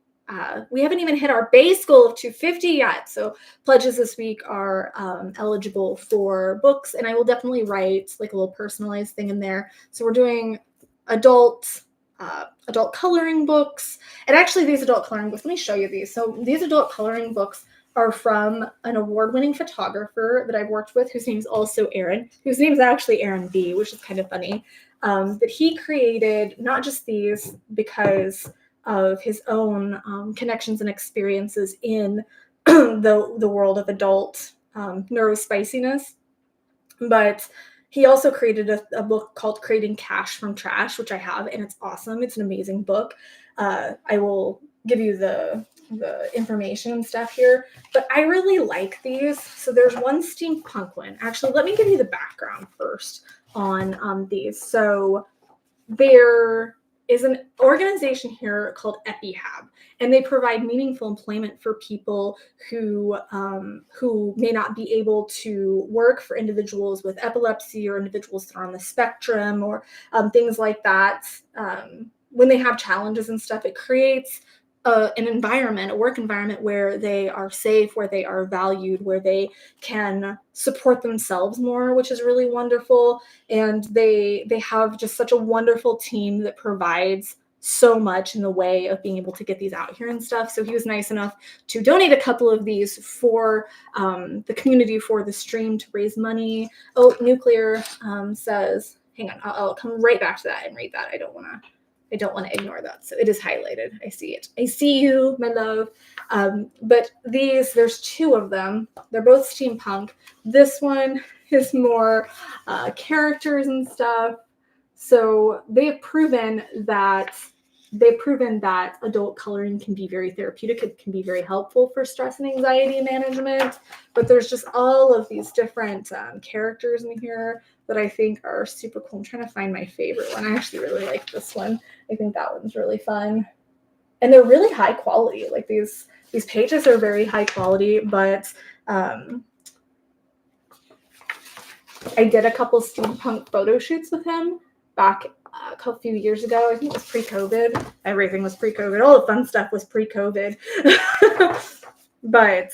We haven't even hit our base goal of 250 yet. So pledges this week are eligible for books, and I will definitely write like a little personalized thing in there. So we're doing adult coloring books. And actually these adult coloring books, let me show you these. So these adult coloring books are from an award-winning photographer that I've worked with, whose name is also Aaron, whose name is actually Aaron B, which is kind of funny. But he created not just these because of his own connections and experiences in the world of adult neurospiciness, but he also created a book called Creating Cash from Trash, which I have, and it's awesome. It's an amazing book. I will give you the information and stuff here, but I really like these. So there's one steampunk one. Actually, let me give you the background first on these. So there is an organization here called EpiHab, and they provide meaningful employment for people who may not be able to work, for individuals with epilepsy or individuals that are on the spectrum, or things like that. When they have challenges and stuff, it creates an environment, a work environment where they are safe, where they are valued, where they can support themselves more, which is really wonderful. And they have just such a wonderful team that provides so much in the way of being able to get these out here and stuff. So he was nice enough to donate a couple of these for the community, for the stream, to raise money. Oh, Nuclear says, hang on, I'll come right back to that and read that. I don't want to ignore that. So it is highlighted. I see it. I see you, my love. But these, there's two of them. They're both steampunk. This one is more characters and stuff. So they've proven that adult coloring can be very therapeutic. It can be very helpful for stress and anxiety management. But there's just all of these different characters in here that I think are super cool. I'm trying to find my favorite one. I actually really like this one. I think that one's really fun. And they're really high quality. Like these pages are very high quality, but I did a couple steampunk photo shoots with him back a few years ago. I think it was pre-COVID. Everything was pre-COVID. All the fun stuff was pre-COVID. But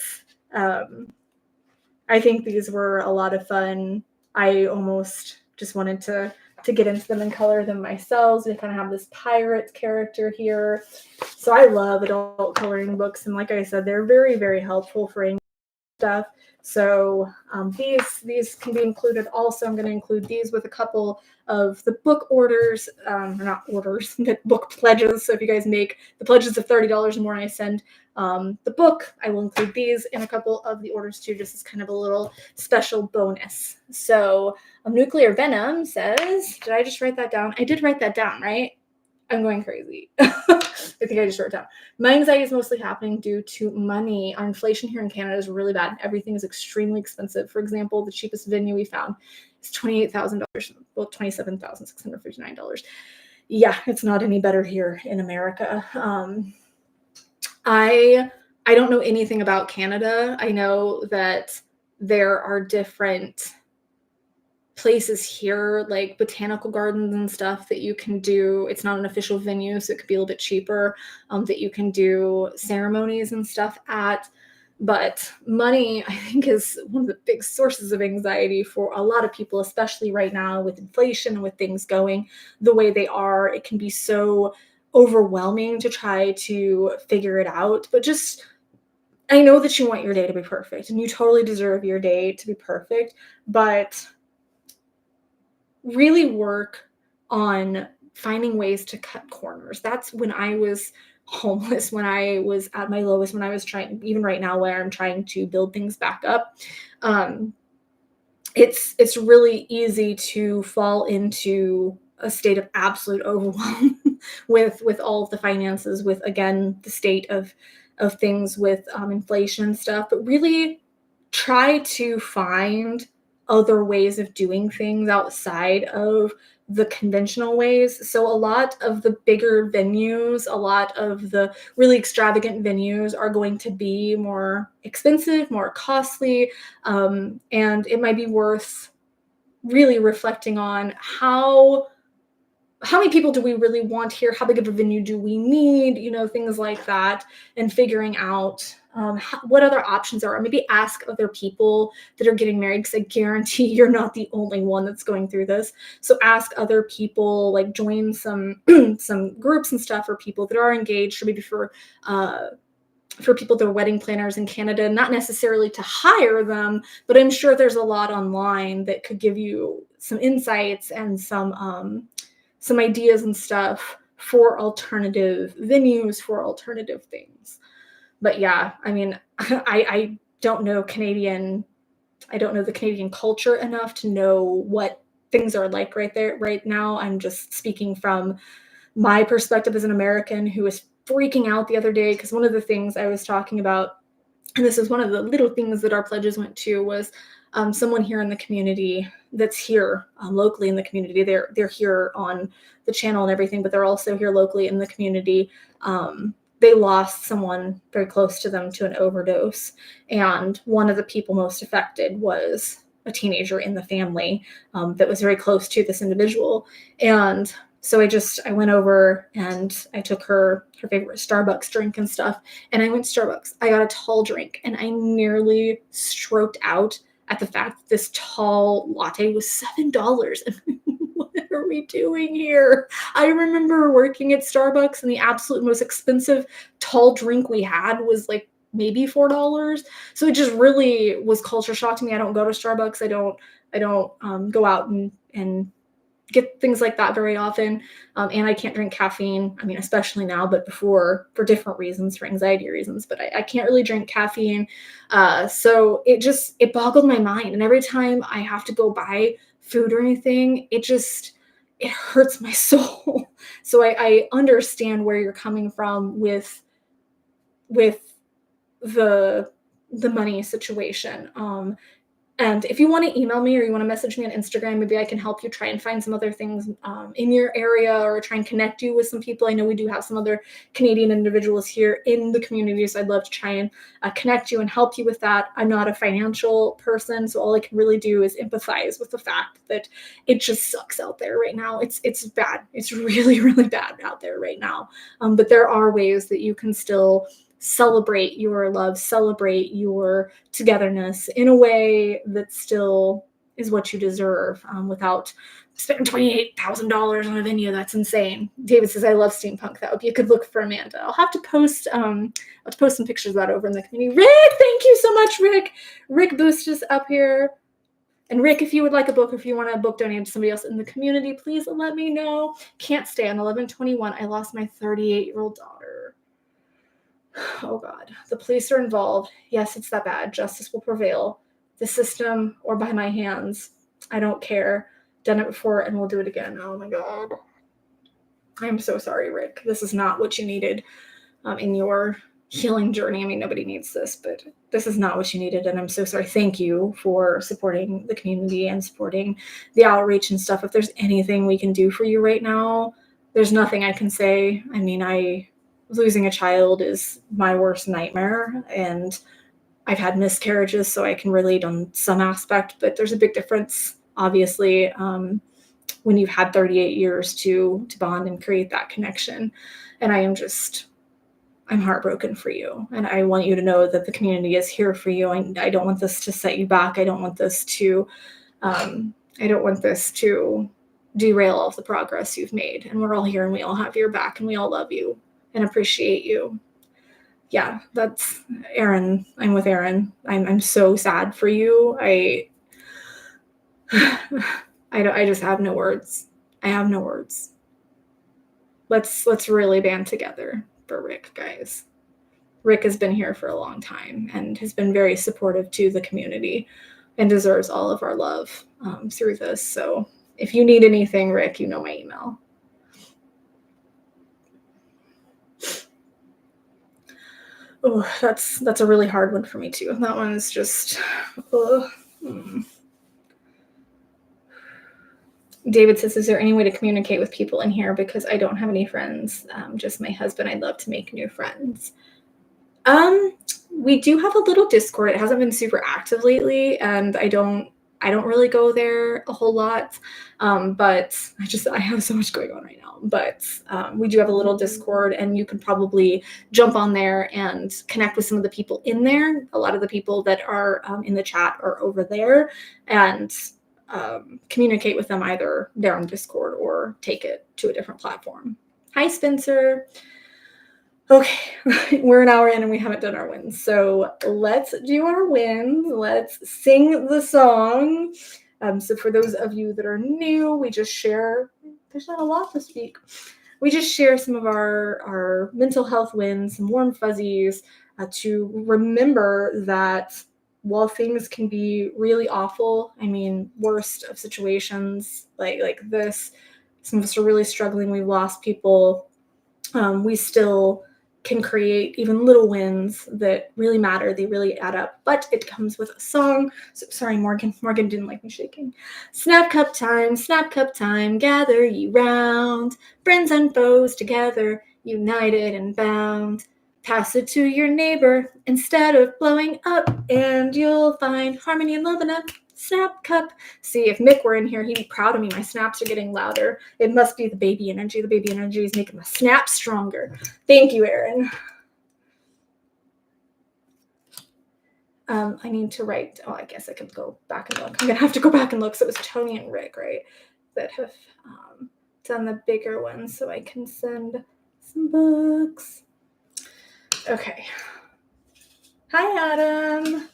I think these were a lot of fun. I almost just wanted to get into them and color them myself. So we kind of have this pirate character here. So I love adult coloring books. And like I said, they're very, very helpful for stuff. So these can be included also. I'm going to include these with a couple of the book orders, or not orders, but book pledges. So if you guys make the pledges of $30 or more and I send the book, I will include these in a couple of the orders too, just as kind of a little special bonus. So Nuclear Venom says, did I just write that down? I did write that down, right? I'm going crazy. I think I just wrote it down. My anxiety is mostly happening due to money. Our inflation here in Canada is really bad. Everything is extremely expensive. For example, the cheapest venue we found is $28,000. Well, $27,659. Yeah, it's not any better here in America. I don't know anything about Canada. I know that there are different places here, like botanical gardens and stuff, that you can do. It's not an official venue, so it could be a little bit cheaper, that you can do ceremonies and stuff at. But money, I think, is one of the big sources of anxiety for a lot of people, especially right now with inflation and with things going the way they are. It can be so overwhelming to try to figure it out. But just, I know that you want your day to be perfect and you totally deserve your day to be perfect, but really work on finding ways to cut corners. That's when I was homeless, when I was at my lowest, when I was trying, even right now where I'm trying to build things back up. Um, it's really easy to fall into a state of absolute overwhelm with all of the finances, with again the state of things with inflation and stuff. But really try to find other ways of doing things outside of the conventional ways. So a lot of the bigger venues, a lot of the really extravagant venues are going to be more expensive, more costly, and it might be worth really reflecting on how many people do we really want here? How big of a venue do we need? Things like that, and figuring out what other options are. Or maybe ask other people that are getting married, because I guarantee you're not the only one that's going through this. So ask other people, like join some some groups and stuff for people that are engaged, or maybe for people that are wedding planners in Canada, not necessarily to hire them, but I'm sure there's a lot online that could give you some insights and some ideas and stuff for alternative venues, for alternative things. But yeah, I mean, I don't know Canadian, I don't know the Canadian culture enough to know what things are like right there, right now. I'm just speaking from my perspective as an American who was freaking out the other day because one of the things I was talking about, and this is one of the little things that our pledges went to, was someone here in the community that's here locally in the community. They're here on the channel and everything, but they're also here locally in the community. They lost someone very close to them to an overdose, and one of the people most affected was a teenager in the family that was very close to this individual. And so I went over and I took her favorite Starbucks drink and stuff. And I went to Starbucks. I got a tall drink and I nearly stroked out at the fact that this tall latte was $7. And what are we doing here? I remember working at Starbucks and the absolute most expensive tall drink we had was like maybe $4. So it just really was culture shock to me. I don't go to Starbucks. I don't go out and get things like that very often. And I can't drink caffeine. I mean, especially now, but before for different reasons, for anxiety reasons, but I can't really drink caffeine. So it boggled my mind. And every time I have to go buy food or anything, it hurts my soul. So I understand where you're coming from with the money situation. And if you want to email me or you want to message me on Instagram, maybe I can help you try and find some other things in your area, or try and connect you with some people. I know we do have some other Canadian individuals here in the community, so I'd love to try and connect you and help you with that. I'm not a financial person, so all I can really do is empathize with the fact that it just sucks out there right now. It's bad. It's really, really bad out there right now. But there are ways that you can still celebrate your love, celebrate your togetherness in a way that still is what you deserve, without spending $28,000 on a venue. That's insane. David says, I love steampunk. That would be a good look for Amanda. I'll have to post some pictures of that over in the community. Rick, thank you so much, Rick. Rick Boost is up here. And Rick, if you would like a book, if you want a book donated to somebody else in the community, please let me know. Can't stay on 11/21. I lost my 38-year-old daughter. Oh God, the police are involved. Yes, it's that bad. Justice will prevail. The system or by my hands. I don't care. Done it before and we'll do it again. Oh my God. I'm so sorry, Rick. This is not what you needed in your healing journey. I mean, nobody needs this, but this is not what you needed. And I'm so sorry. Thank you for supporting the community and supporting the outreach and stuff. If there's anything we can do for you right now, there's nothing I can say. I mean, losing a child is my worst nightmare, and I've had miscarriages, so I can relate on some aspect, but there's a big difference, obviously, when you've had 38 years to bond and create that connection. And I am just I'm heartbroken for you. And I want you to know that the community is here for you. I don't want this to set you back. I don't want this to derail all of the progress you've made. And we're all here and we all have your back and we all love you and appreciate you. Yeah, that's Erin. I'm with Erin. I'm so sad for you. I just have no words. I have no words. Let's really band together for Rick, guys. Rick has been here for a long time and has been very supportive to the community and deserves all of our love through this. So if you need anything, Rick, you know my email. Oh, that's a really hard one for me too. That one's just. David says, is there any way to communicate with people in here? Because I don't have any friends, just my husband. I'd love to make new friends. We do have a little Discord. It hasn't been super active lately, and I don't really go there a whole lot. But I have so much going on right now. But we do have a little Discord, and you can probably jump on there and connect with some of the people in there. A lot of the people that are in the chat are over there, and communicate with them either there on Discord or take it to a different platform. Hi, Spencer. Okay, we're an hour in and we haven't done our wins. So let's do our wins. Let's sing the song. So for those of you that are new, we just share, there's not a lot this week. We just share some of our mental health wins, some warm fuzzies, to remember that while things can be really awful, I mean, worst of situations like this, some of us are really struggling, we've lost people, we still can create even little wins that really matter. They really add up, but it comes with a song. So, sorry, Morgan. Morgan didn't like me shaking. Snap cup time, gather ye round, friends and foes together, united and bound. Pass it to your neighbor instead of blowing up, and you'll find harmony and love in a snap cup. See, if Mick were in here, he'd be proud of me. My snaps are getting louder. It must be the baby energy. The baby energy is making my snap stronger. Thank you, Erin. I need to write. Oh, I guess I can go back and look. I'm gonna have to go back and look. So it was Tony and Rick, right, that have done the bigger ones. So I can send some books. Okay. Hi, Adam.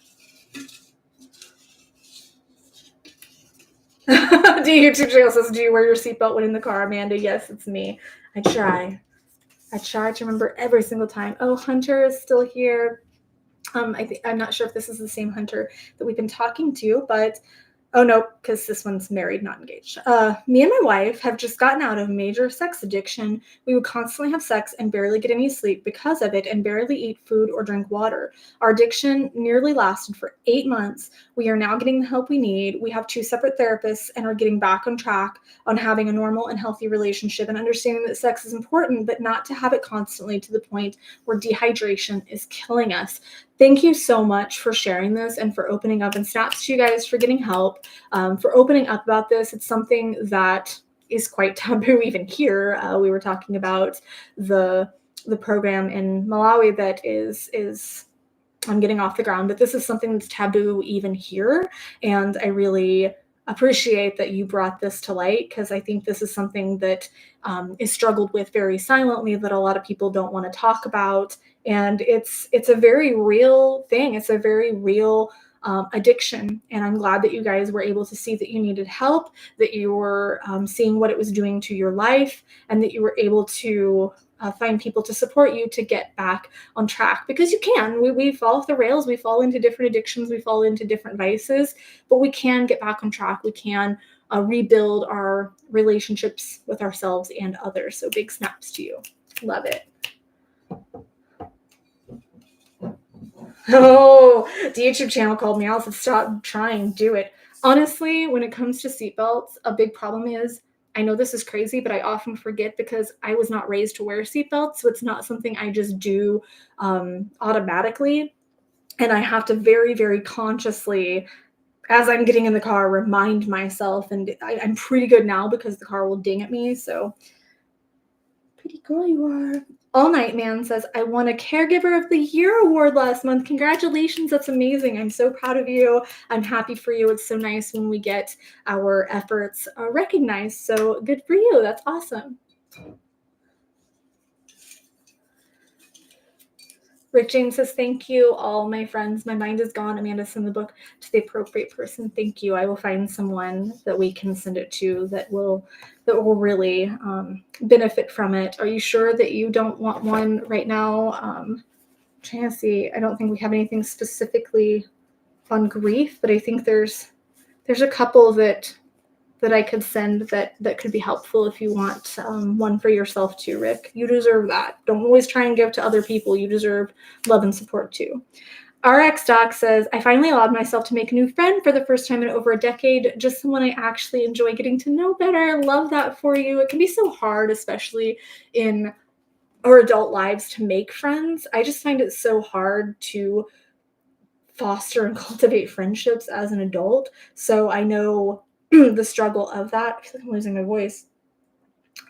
YouTube channel says, do you wear your seatbelt when in the car, Amanda? Yes, it's me. I try to remember every single time. Oh, Hunter is still here. I'm not sure if this is the same Hunter that we've been talking to, but oh no, because this one's married, not engaged. Me and my wife have just gotten out of major sex addiction. We would constantly have sex and barely get any sleep because of it and barely eat food or drink water. Our addiction nearly lasted for 8 months. We are now getting the help we need. We have 2 separate therapists and are getting back on track on having a normal and healthy relationship and understanding that sex is important, but not to have it constantly to the point where dehydration is killing us. Thank you so much for sharing this and for opening up, and snaps to you guys for getting help, for opening up about this. It's something that is quite taboo even here. We were talking about the program in Malawi that is I'm getting off the ground, but this is something that's taboo even here. And I really appreciate that you brought this to light, because I think this is something that is struggled with very silently, that a lot of people don't want to talk about. And it's a very real thing. It's a very real addiction. And I'm glad that you guys were able to see that you needed help, that you were seeing what it was doing to your life, and that you were able to find people to support you to get back on track, because you can. We fall off the rails. We fall into different addictions. We fall into different vices, but we can get back on track. We can rebuild our relationships with ourselves and others. So big snaps to you. Love it. Oh, the YouTube channel called me. I said, stop trying, do it. Honestly, when it comes to seatbelts, a big problem is, I know this is crazy, but I often forget because I was not raised to wear seatbelts. So it's not something I just do automatically. And I have to very, very consciously, as I'm getting in the car, remind myself. And I'm pretty good now because the car will ding at me. So pretty girl you are. All Night Man says, I won a Caregiver of the Year award last month. Congratulations. That's amazing. I'm so proud of you. I'm happy for you. It's so nice when we get our efforts recognized. So good for you. That's awesome. Rick James says, thank you, all my friends. My mind is gone. Amanda, send the book to the appropriate person. Thank you. I will find someone that we can send it to that will really benefit from it. Are you sure that you don't want one right now? Trying to see. I don't think we have anything specifically on grief, but I think there's a couple that I could send that could be helpful if you want one for yourself too, Rick. You deserve that. Don't always try and give to other people. You deserve love and support too. RX Doc says, I finally allowed myself to make a new friend for the first time in over a decade, just someone I actually enjoy getting to know better. Love that for you. It can be so hard, especially in our adult lives, to make friends. I just find it so hard to foster and cultivate friendships as an adult. So I know the struggle of that. I feel like I'm losing my voice.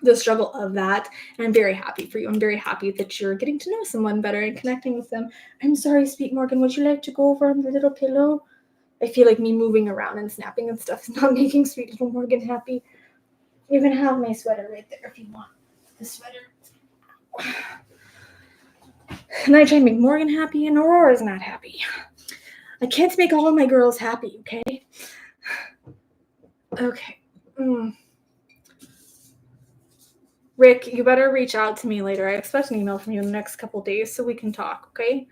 The struggle of that. And I'm very happy for you. I'm very happy that you're getting to know someone better and connecting with them. I'm sorry, Sweet Morgan. Would you like to go over on the little pillow? I feel like me moving around and snapping and stuff is not making Sweet Little Morgan happy. You can have my sweater right there if you want. The sweater. And I try to make Morgan happy, and Aurora's not happy. I can't make all of my girls happy, okay? Okay. Rick, you better reach out to me later. I expect an email from you in the next couple days so we can talk, okay?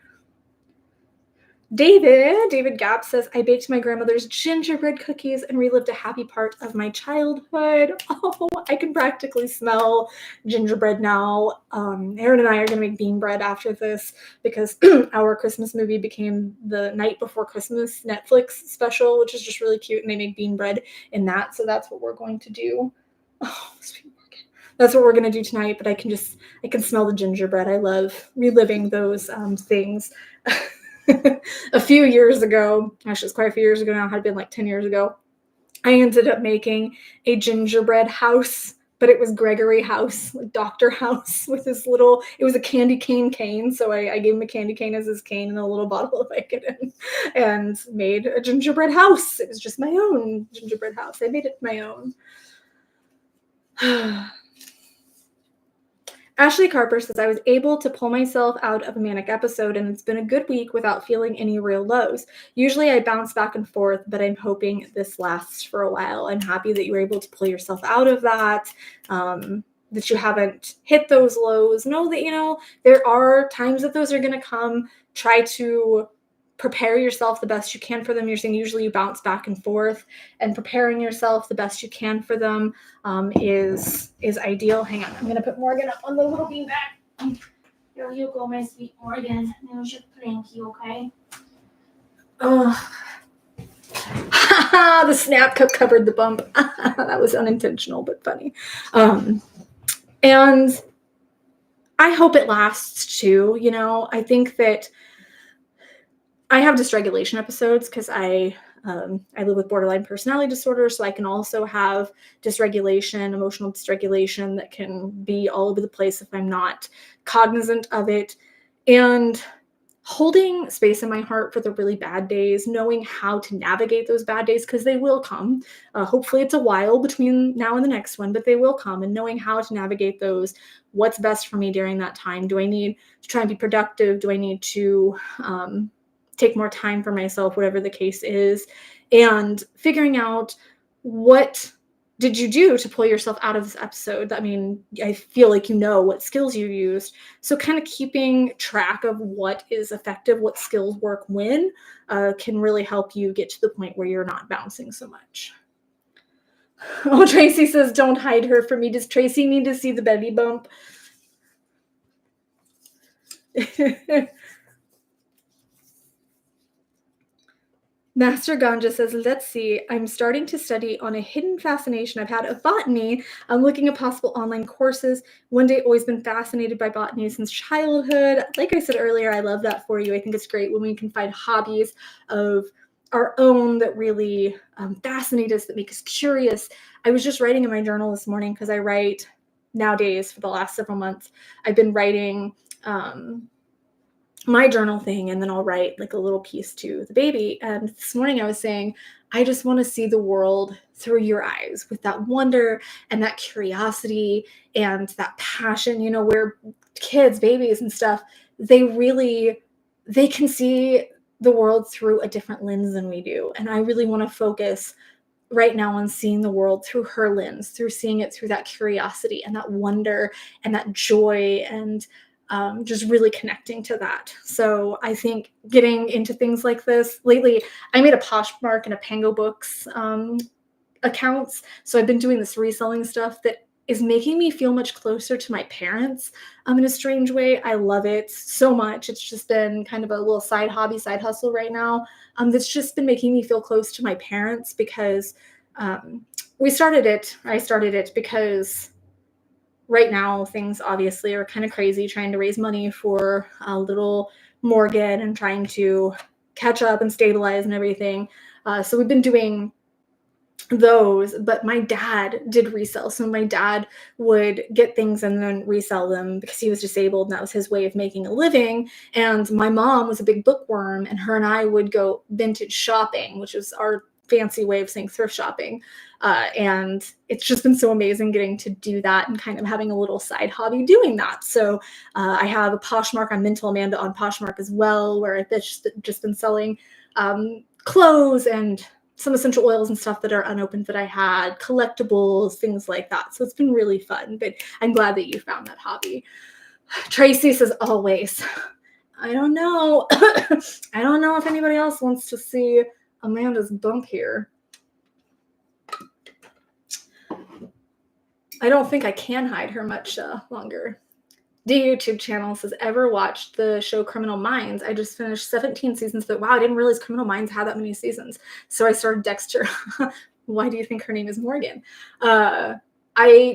David Gap says, I baked my grandmother's gingerbread cookies and relived a happy part of my childhood. Oh, I can practically smell gingerbread now. Aaron and I are going to make bean bread after this because our Christmas movie became the Night Before Christmas Netflix special, which is just really cute, and they make bean bread in that, so that's what we're going to do. Oh, sweet Morgan. That's what we're going to do tonight, but I can smell the gingerbread. I love reliving those things. A few years ago, actually it's quite a few years ago now, it had been like 10 years ago, I ended up making a gingerbread house, but it was Gregory House, like Dr. House, with this little, it was a candy cane, so I gave him a candy cane as his cane and a little bottle of Vicodin and made a gingerbread house. It was just my own gingerbread house. I made it my own. Ashley Carper says, I was able to pull myself out of a manic episode, and it's been a good week without feeling any real lows. Usually I bounce back and forth, but I'm hoping this lasts for a while. I'm happy that you were able to pull yourself out of that, that you haven't hit those lows. Know that, there are times that those are going to come. Try to prepare yourself the best you can for them. You're saying usually you bounce back and forth, and preparing yourself the best you can for them is ideal. Hang on, I'm gonna put Morgan up on the little beanbag. Here you go, my sweet Morgan. There's your Frankie, okay? Oh, the snap cup covered the bump. That was unintentional but funny. And I hope it lasts too. I think that I have dysregulation episodes because I live with borderline personality disorder, so I can also have dysregulation, emotional dysregulation that can be all over the place if I'm not cognizant of it. And holding space in my heart for the really bad days, knowing how to navigate those bad days, because they will come. Hopefully it's a while between now and the next one, but they will come, and knowing how to navigate those, what's best for me during that time. Do I need to try and be productive? Do I need to take more time for myself, whatever the case is, and figuring out what did you do to pull yourself out of this episode. I mean, I feel like what skills you used. So kind of keeping track of what is effective, what skills work when, can really help you get to the point where you're not bouncing so much. Oh, Tracy says, don't hide her from me. Does Tracy need to see the belly bump? Master Ganja says, let's see, I'm starting to study on a hidden fascination I've had of botany. I'm looking at possible online courses. One day, always been fascinated by botany since childhood. Like I said earlier, I love that for you. I think it's great when we can find hobbies of our own that really fascinate us, that make us curious. I was just writing in my journal this morning because I write nowadays for the last several months, I've been writing my journal thing, and then I'll write like a little piece to the baby. And this morning I was saying, I just want to see the world through your eyes with that wonder and that curiosity and that passion, where kids, babies and stuff, they can see the world through a different lens than we do. And I really want to focus right now on seeing the world through her lens, through seeing it through that curiosity and that wonder and that joy, and just really connecting to that. So I think getting into things like this lately, I made a Poshmark and a Pango Books accounts. So I've been doing this reselling stuff that is making me feel much closer to my parents in a strange way. I love it so much. It's just been kind of a little side hobby, side hustle right now that's just been making me feel close to my parents, because I started it because right now things obviously are kind of crazy, trying to raise money for a little Morgan and trying to catch up and stabilize and everything. So we've been doing those, but my dad did resell. So my dad would get things and then resell them because he was disabled, and that was his way of making a living. And my mom was a big bookworm, and her and I would go vintage shopping, which is our fancy way of saying thrift shopping. And it's just been so amazing getting to do that and kind of having a little side hobby doing that. So I have a Poshmark on Mental Amanda on Poshmark as well, where I've just been selling clothes and some essential oils and stuff that are unopened that I had, collectibles, things like that. So it's been really fun, but I'm glad that you found that hobby. Tracy says, always. I don't know. I don't know if anybody else wants to see Amanda's bump here. I don't think I can hide her much longer. The YouTube channel says, ever watched the show Criminal Minds? I just finished 17 seasons, but wow, I didn't realize Criminal Minds had that many seasons. So I started Dexter. Why do you think her name is Morgan? I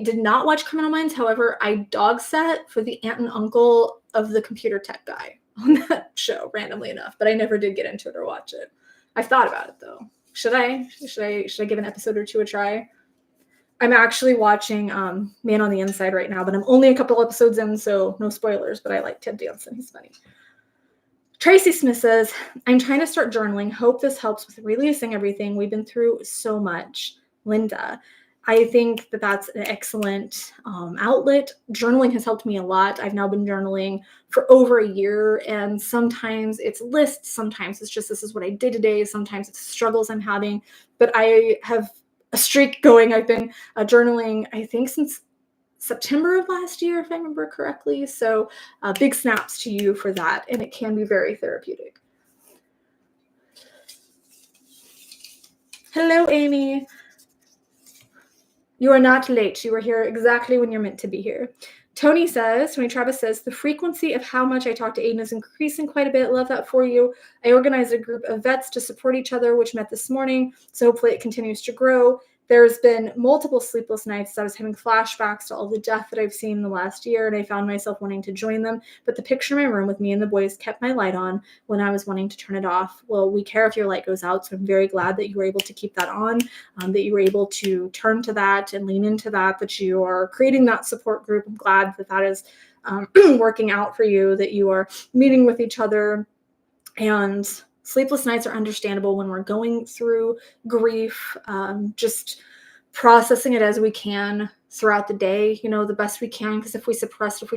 did not watch Criminal Minds. However, I dog sat for the aunt and uncle of the computer tech guy on that show, randomly enough, but I never did get into it or watch it. I've thought about it though. Should I give an episode or two a try? I'm actually watching Man on the Inside right now, but I'm only a couple episodes in, so no spoilers, but I like Ted Danson. He's funny. Tracy Smith says, I'm trying to start journaling. Hope this helps with releasing everything. We've been through so much. Linda. I think that that's an excellent outlet. Journaling has helped me a lot. I've now been journaling for over a year, and sometimes it's lists, sometimes it's just this is what I did today, sometimes it's struggles I'm having, but I have a streak going. I've been journaling, I think, since September of last year, if I remember correctly. So big snaps to you for that, and it can be very therapeutic. Hello, Amy. You are not late. You are here exactly when you're meant to be here. Tony Travis says, the frequency of how much I talk to Aiden is increasing quite a bit. Love that for you. I organized a group of vets to support each other, which met this morning. So hopefully it continues to grow. There's been multiple sleepless nights. I was having flashbacks to all the death that I've seen in the last year, and I found myself wanting to join them. But the picture in my room with me and the boys kept my light on when I was wanting to turn it off. Well, we care if your light goes out, so I'm very glad that you were able to keep that on, that you were able to turn to that and lean into that, that you are creating that support group. I'm glad that that is working out for you, that you are meeting with each other. And sleepless nights are understandable when we're going through grief, just processing it as we can throughout the day, the best we can, because if we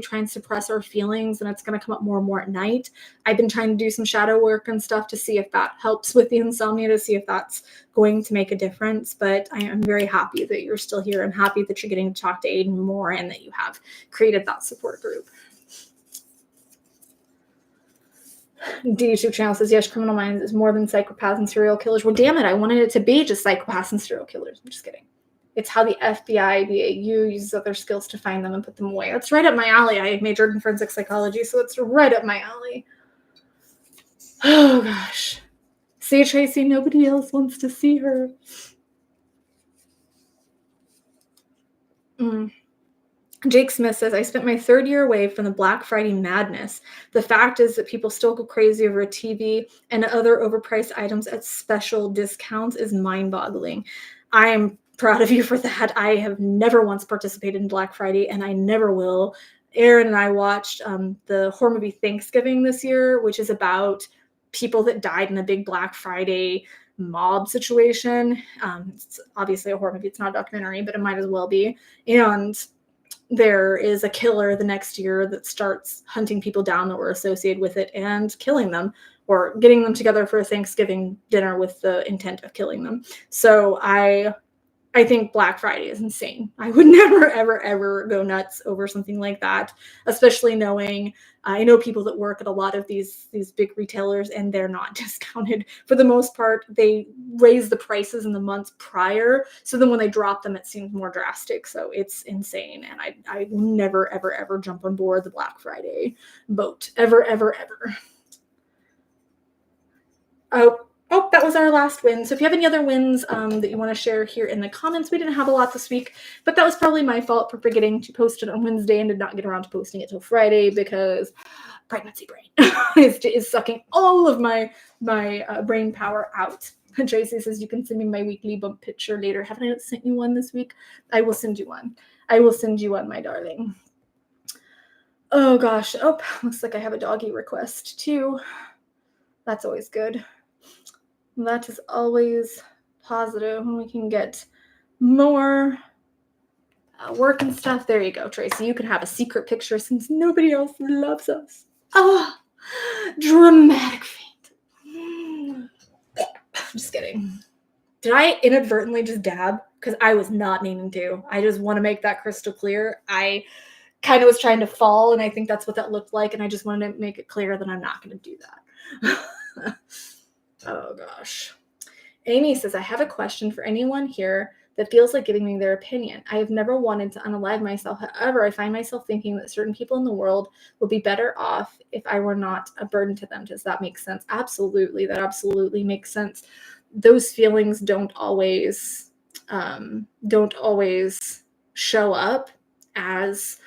try and suppress our feelings, then it's going to come up more and more at night. I've been trying to do some shadow work and stuff to see if that helps with the insomnia, to see if that's going to make a difference. But I am very happy that you're still here. I'm happy that you're getting to talk to Aiden more and that you have created that support group. The YouTube channel says, yes, Criminal Minds is more than psychopaths and serial killers. Well, damn it, I wanted it to be just psychopaths and serial killers. I'm just kidding. It's how the FBI, BAU uses other skills to find them and put them away. That's right up my alley. I majored in forensic psychology, so it's right up my alley. Oh, gosh. See, Tracy, nobody else wants to see her. Jake Smith says, I spent my third year away from the Black Friday madness. The fact is that people still go crazy over a TV and other overpriced items at special discounts is mind-boggling. I am proud of you for that. I have never once participated in Black Friday, and I never will. Aaron and I watched the horror movie Thanksgiving this year, which is about people that died in a big Black Friday mob situation. It's obviously a horror movie. It's not a documentary, but it might as well be. And there is a killer the next year that starts hunting people down that were associated with it and killing them, or getting them together for a Thanksgiving dinner with the intent of killing them. So I think Black Friday is insane. I would never, ever, ever go nuts over something like that, especially knowing I know people that work at a lot of these big retailers, and they're not discounted. For the most part, they raise the prices in the months prior. So then when they drop them, it seems more drastic. So it's insane. And I never, ever, ever jump on board the Black Friday boat. Ever, ever, ever. Oh, that was our last win. So if you have any other wins that you want to share here in the comments, we didn't have a lot this week, but that was probably my fault for forgetting to post it on Wednesday and did not get around to posting it till Friday because pregnancy brain is sucking all of my brain power out. And Tracy says, you can send me my weekly bump picture later. Haven't I sent you one this week? I will send you one. I will send you one, my darling. Oh gosh. Oh, looks like I have a doggy request too. That's always good. That is always positive when we can get more work and stuff. There you go, Tracy. You can have a secret picture since nobody else loves us. Oh, dramatic faint. Just kidding. Did I inadvertently just dab? Because I was not meaning to. I just want to make that crystal clear. I kind of was trying to fall, and I think that's what that looked like, and I just wanted to make it clear that I'm not going to do that. Oh gosh. Amy says, I have a question for anyone here that feels like giving me their opinion. I have never wanted to unalive myself. However, I find myself thinking that certain people in the world would be better off if I were not a burden to them. Does that make sense? Absolutely. That absolutely makes sense. Those feelings don't always show up as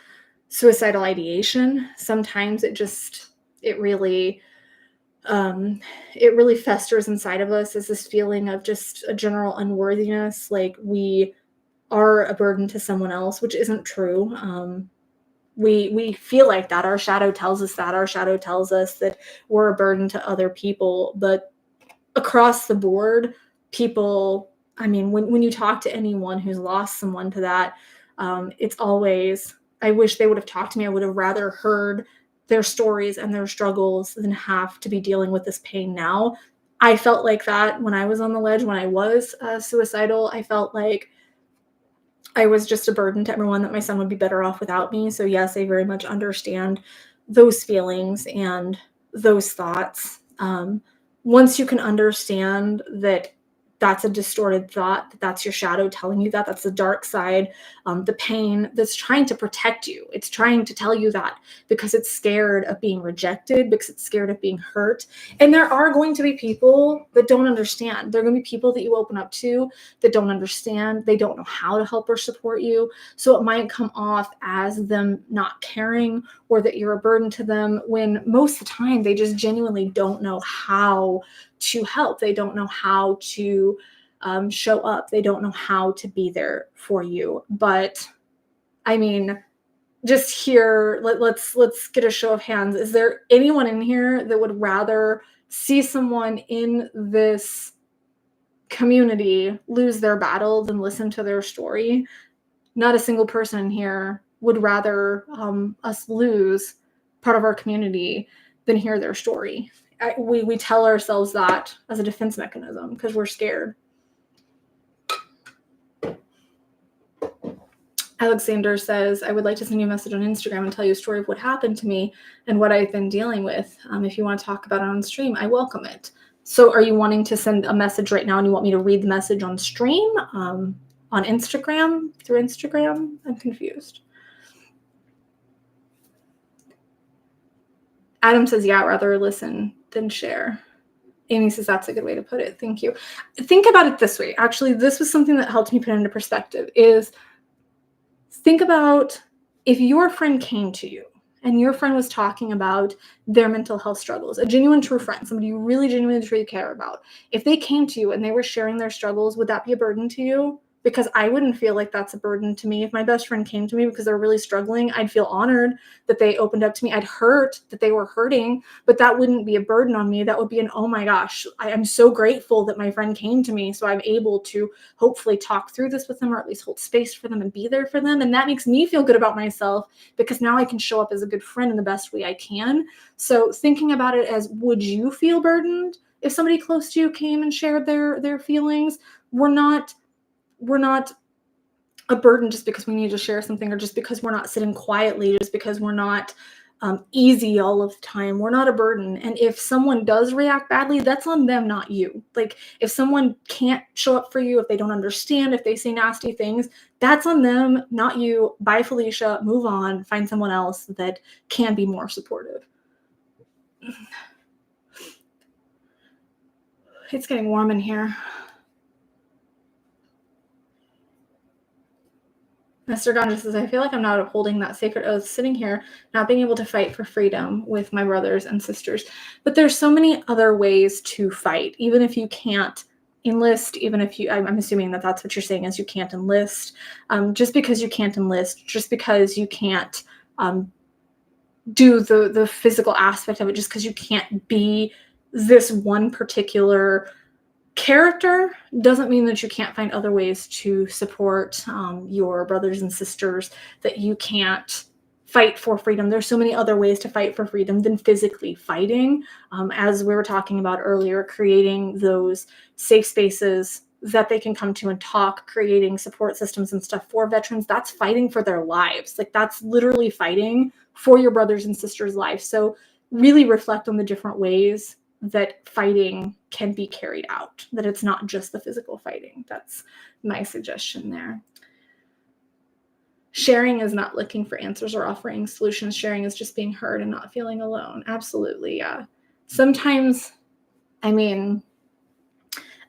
suicidal ideation. Sometimes it really festers inside of us as this feeling of just a general unworthiness, like we are a burden to someone else, which isn't true. We feel like that. Our shadow tells us that. Our shadow tells us that we're a burden to other people. But across the board, people, I mean, when you talk to anyone who's lost someone to that, it's always, I wish they would have talked to me. I would have rather heard their stories and their struggles than have to be dealing with this pain now. I felt like that when I was on the ledge, when I was suicidal. I felt like I was just a burden to everyone, that my son would be better off without me. So yes, I very much understand those feelings and those thoughts. Once you can understand that that's a distorted thought, that's your shadow telling you that, that's the dark side, the pain that's trying to protect you. It's trying to tell you that because it's scared of being rejected, because it's scared of being hurt. And there are going to be people that don't understand. There are going to be people that you open up to that don't understand. They don't know how to help or support you. So it might come off as them not caring or that you're a burden to them, when most of the time they just genuinely don't know how to help. They don't know how to show up. They don't know how to be there for you. But I mean, just here, let's get a show of hands. Is there anyone in here that would rather see someone in this community lose their battle than listen to their story? Not a single person in here would rather us lose part of our community than hear their story. We tell ourselves that as a defense mechanism because we're scared. Alexander says, I would like to send you a message on Instagram and tell you a story of what happened to me and what I've been dealing with. If you want to talk about it on stream, I welcome it. So are you wanting to send a message right now and you want me to read the message on stream, on Instagram, through Instagram? I'm confused. Adam says, yeah, I'd rather listen than share. Amy says, that's a good way to put it. Thank you. Think about it this way. Actually, this was something that helped me put it into perspective, is think about if your friend came to you and your friend was talking about their mental health struggles, a genuine, true friend, somebody you really genuinely, truly care about. If they came to you and they were sharing their struggles, would that be a burden to you? because I wouldn't feel like that's a burden to me. If my best friend came to me because they're really struggling, I'd feel honored that they opened up to me. I'd hurt that they were hurting, but that wouldn't be a burden on me. That would be an, oh my gosh, I am so grateful that my friend came to me. So I'm able to hopefully talk through this with them, or at least hold space for them and be there for them. And that makes me feel good about myself, because now I can show up as a good friend in the best way I can. So thinking about it as, would you feel burdened if somebody close to you came and shared their feelings? We're not a burden just because we need to share something, or just because we're not sitting quietly, just because we're not easy all of the time. We're not a burden. And if someone does react badly, that's on them, not you. Like, if someone can't show up for you, if they don't understand, if they say nasty things, that's on them, not you. Bye, Felicia. Move on. Find someone else that can be more supportive. It's getting warm in here. Mr. Gandhi says, I feel like I'm not upholding that sacred oath, sitting here, not being able to fight for freedom with my brothers and sisters. But there's so many other ways to fight, even if you can't enlist, even if you, I'm assuming that that's what you're saying, is you can't enlist. Just because you can't enlist, just because you can't do the physical aspect of it, just because you can't be this one particular character, doesn't mean that you can't find other ways to support your brothers and sisters, that you can't fight for freedom. There's so many other ways to fight for freedom than physically fighting. As we were talking about earlier, creating those safe spaces that they can come to and talk, creating support systems and stuff for veterans, that's fighting for their lives. Like, that's literally fighting for your brothers and sisters' lives. So really reflect on the different ways that fighting can be carried out, that it's not just the physical fighting. That's my suggestion there. Sharing is not looking for answers or offering solutions. Sharing is just being heard and not feeling alone. Absolutely, yeah. Sometimes, I mean,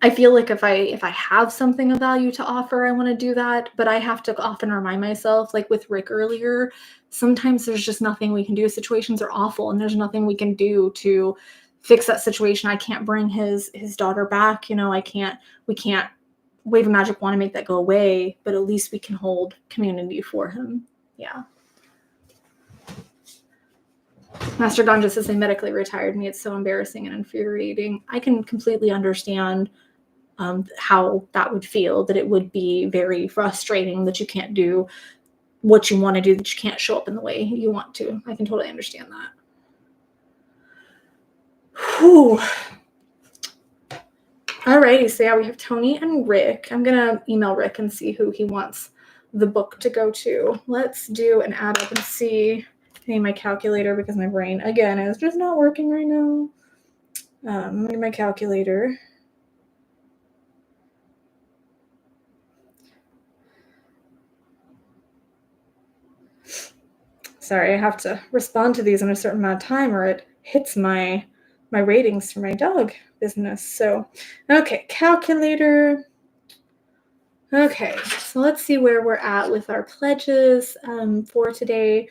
I feel like if I have something of value to offer, I want to do that, but I have to often remind myself, like with Rick earlier, sometimes there's just nothing we can do. Situations are awful, and there's nothing we can do to fix that situation. I can't bring his daughter back. You know, we can't wave a magic wand and make that go away, but at least we can hold community for him. Yeah. Master Ganja says, they medically retired me. It's so embarrassing and infuriating. I can completely understand how that would feel, that it would be very frustrating that you can't do what you want to do, that you can't show up in the way you want to. I can totally understand that. Whew. Alrighty, so yeah, we have Tony and Rick. I'm gonna email Rick and see who he wants the book to go to. Let's do an add up and see. I need my calculator because my brain, again, is just not working right now. I need my calculator. Sorry, I have to respond to these in a certain amount of time, or it hits my ratings for my dog business. So, okay, calculator. Okay, so let's see where we're at with our pledges for today.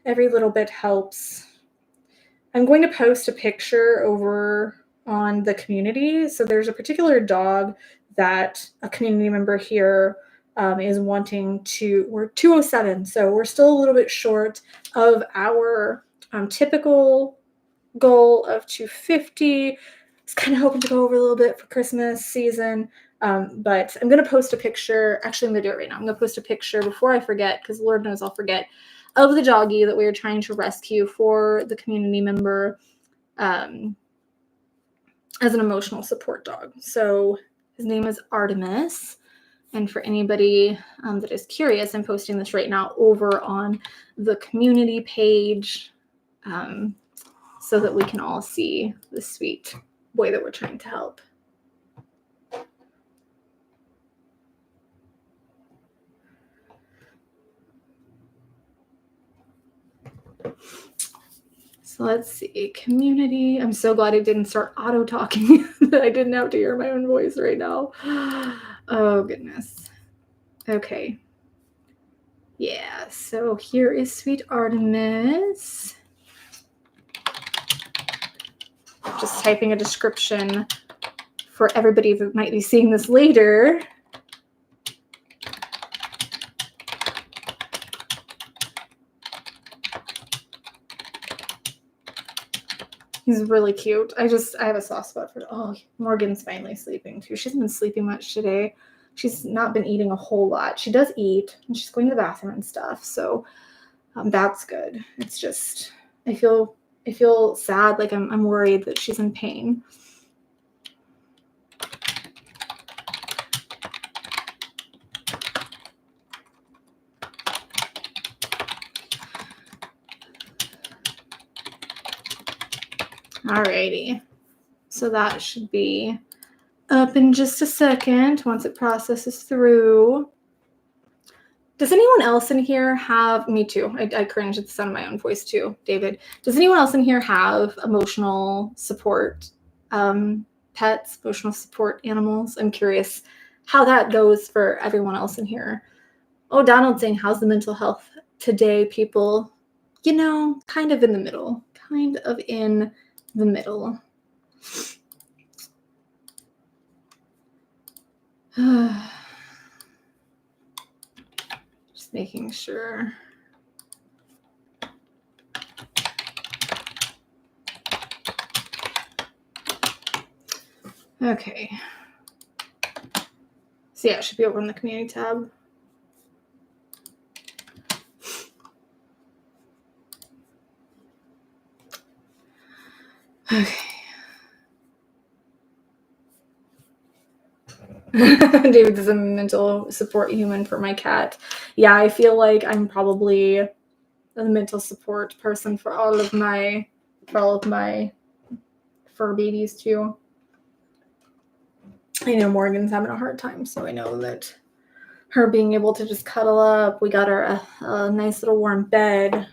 Every little bit helps. I'm going to post a picture over on the community. So there's a particular dog that a community member here is wanting to, we're 207. So we're still a little bit short of our typical goal of 250. I was kind of hoping to go over a little bit for Christmas season. But I'm going to post a picture. Actually, I'm going to do it right now. I'm going to post a picture before I forget, because Lord knows I'll forget, of the doggie that we are trying to rescue for the community member as an emotional support dog. So his name is Artemis. And for anybody that is curious, I'm posting this right now over on the community page so that we can all see the sweet boy that we're trying to help. So let's see, community. I'm so glad it didn't start auto talking. I didn't have to hear my own voice right now. Oh, goodness. Okay. Yeah, so here is sweet Artemis. Just typing a description for everybody that might be seeing this later. He's really cute. I have a soft spot for, oh, Morgan's finally sleeping too. She hasn't been sleeping much today. She's not been eating a whole lot. She does eat, and she's going to the bathroom and stuff, so that's good. It's just, I feel sad, like I'm worried that she's in pain. Alrighty, so that should be up in just a second once it processes through. Does anyone else in here have, me too, I cringe at the sound of my own voice too, David. Does anyone else in here have emotional support pets, emotional support animals? I'm curious how that goes for everyone else in here. Oh, Donald saying, how's the mental health today, people? You know, kind of in the middle. Kind of in the middle. Just making sure. Okay. So yeah, it should be over in the community tab. Okay. David is a mental support human for my cat. Yeah, I feel like I'm probably a mental support person for all of my fur babies too. I know Morgan's having a hard time, so I know that her being able to just cuddle up, we got her a nice little warm bed.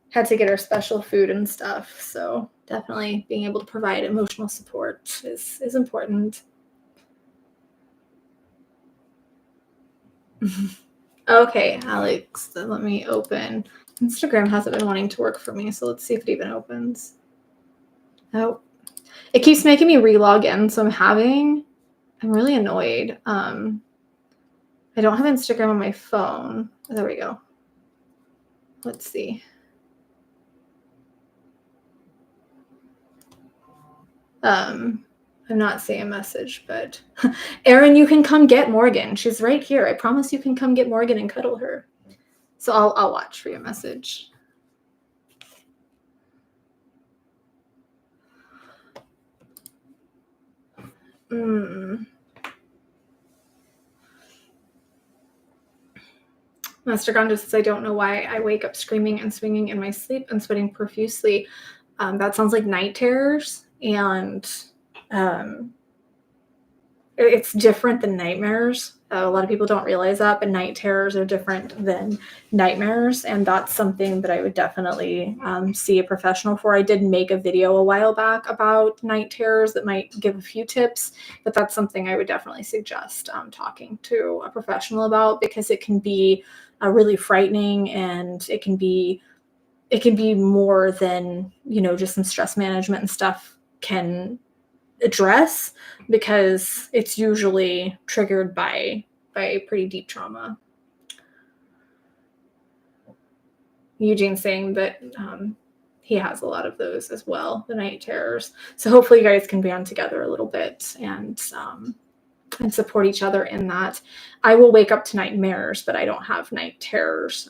Had to get her special food and stuff, so definitely being able to provide emotional support is important. Okay, Alex, then let me open. Instagram hasn't been wanting to work for me, so let's see if it even opens. Oh, it keeps making me re-log in, so I'm really annoyed. I don't have Instagram on my phone. Oh, there we go. Let's see. I'm not seeing a message, but Erin, you can come get Morgan. She's right here. I promise you can come get Morgan and cuddle her. So I'll watch for your message. Master Ganja says, I don't know why I wake up screaming and swinging in my sleep and sweating profusely. That sounds like night terrors, and it's different than nightmares. A lot of people don't realize that, but night terrors are different than nightmares, and that's something that I would definitely see a professional for. I did make a video a while back about night terrors that might give a few tips, but that's something I would definitely suggest talking to a professional about, because it can be really frightening, and it can be more than, just some stress management and stuff can address, because it's usually triggered by pretty deep trauma. Eugene saying that he has a lot of those as well, the night terrors. So hopefully you guys can band together a little bit and support each other in that. I will wake up to nightmares, but I don't have night terrors.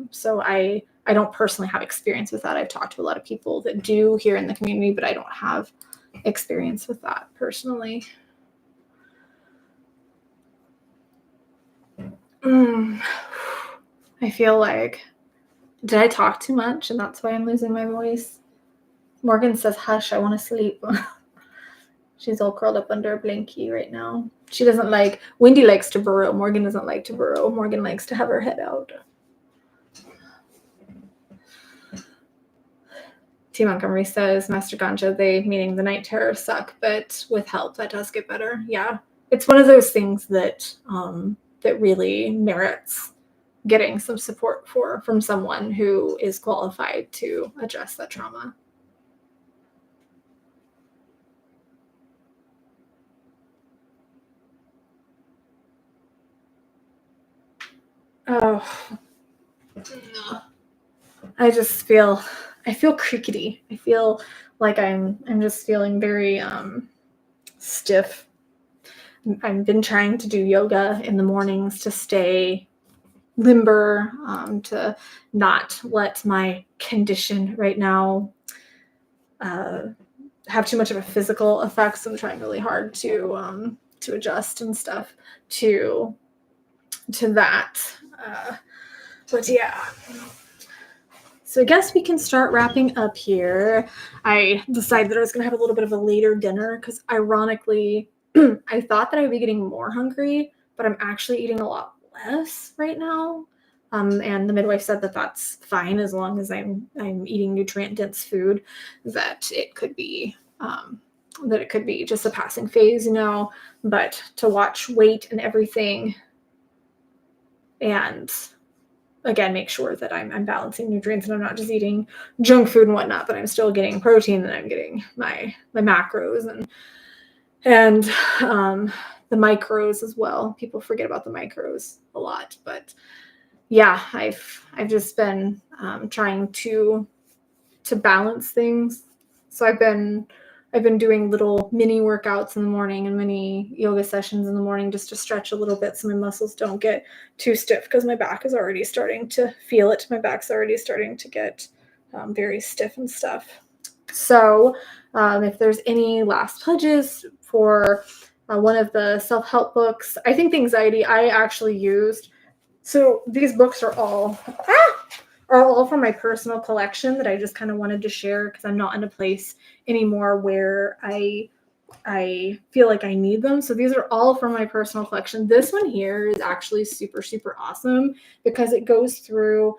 So I don't personally have experience with that. I've talked to a lot of people that do here in the community, but I don't have experience with that personally. I feel like, did I talk too much and that's why I'm losing my voice? Morgan says, hush, I want to sleep. She's all curled up under a blankie right now. She doesn't like, Wendy likes to burrow. Morgan doesn't like to burrow. Morgan likes to have her head out. T. Montgomery says, Master Ganja, they, meaning the night terrors, suck, but with help, that does get better. Yeah. It's one of those things that that really merits getting some support from someone who is qualified to address that trauma. Oh, I just feel I feel crickety. I feel like I'm just feeling very stiff. I've been trying to do yoga in the mornings to stay limber, to not let my condition right now have too much of a physical effect. So I'm trying really hard to adjust and stuff to that. But yeah. So I guess we can start wrapping up here. I decided that I was going to have a little bit of a later dinner because ironically, I thought that I would be getting more hungry, but I'm actually eating a lot less right now. And the midwife said that that's fine as long as I'm eating nutrient dense food. That it could be just a passing phase, But to watch weight and everything, and again, make sure that I'm balancing nutrients and I'm not just eating junk food and whatnot, but I'm still getting protein and I'm getting my macros and the micros as well. People forget about the micros a lot, but yeah, I've just been trying to balance things. So I've been doing little mini workouts in the morning and mini yoga sessions in the morning just to stretch a little bit so my muscles don't get too stiff because my back is already starting to feel it. My back's already starting to get very stiff and stuff. So if there's any last pledges for one of the self-help books, I think the anxiety I actually used. So these books are all from my personal collection that I just kind of wanted to share because I'm not in a place anymore where I feel like I need them. So these are all from my personal collection. This one here is actually super, super awesome because it goes through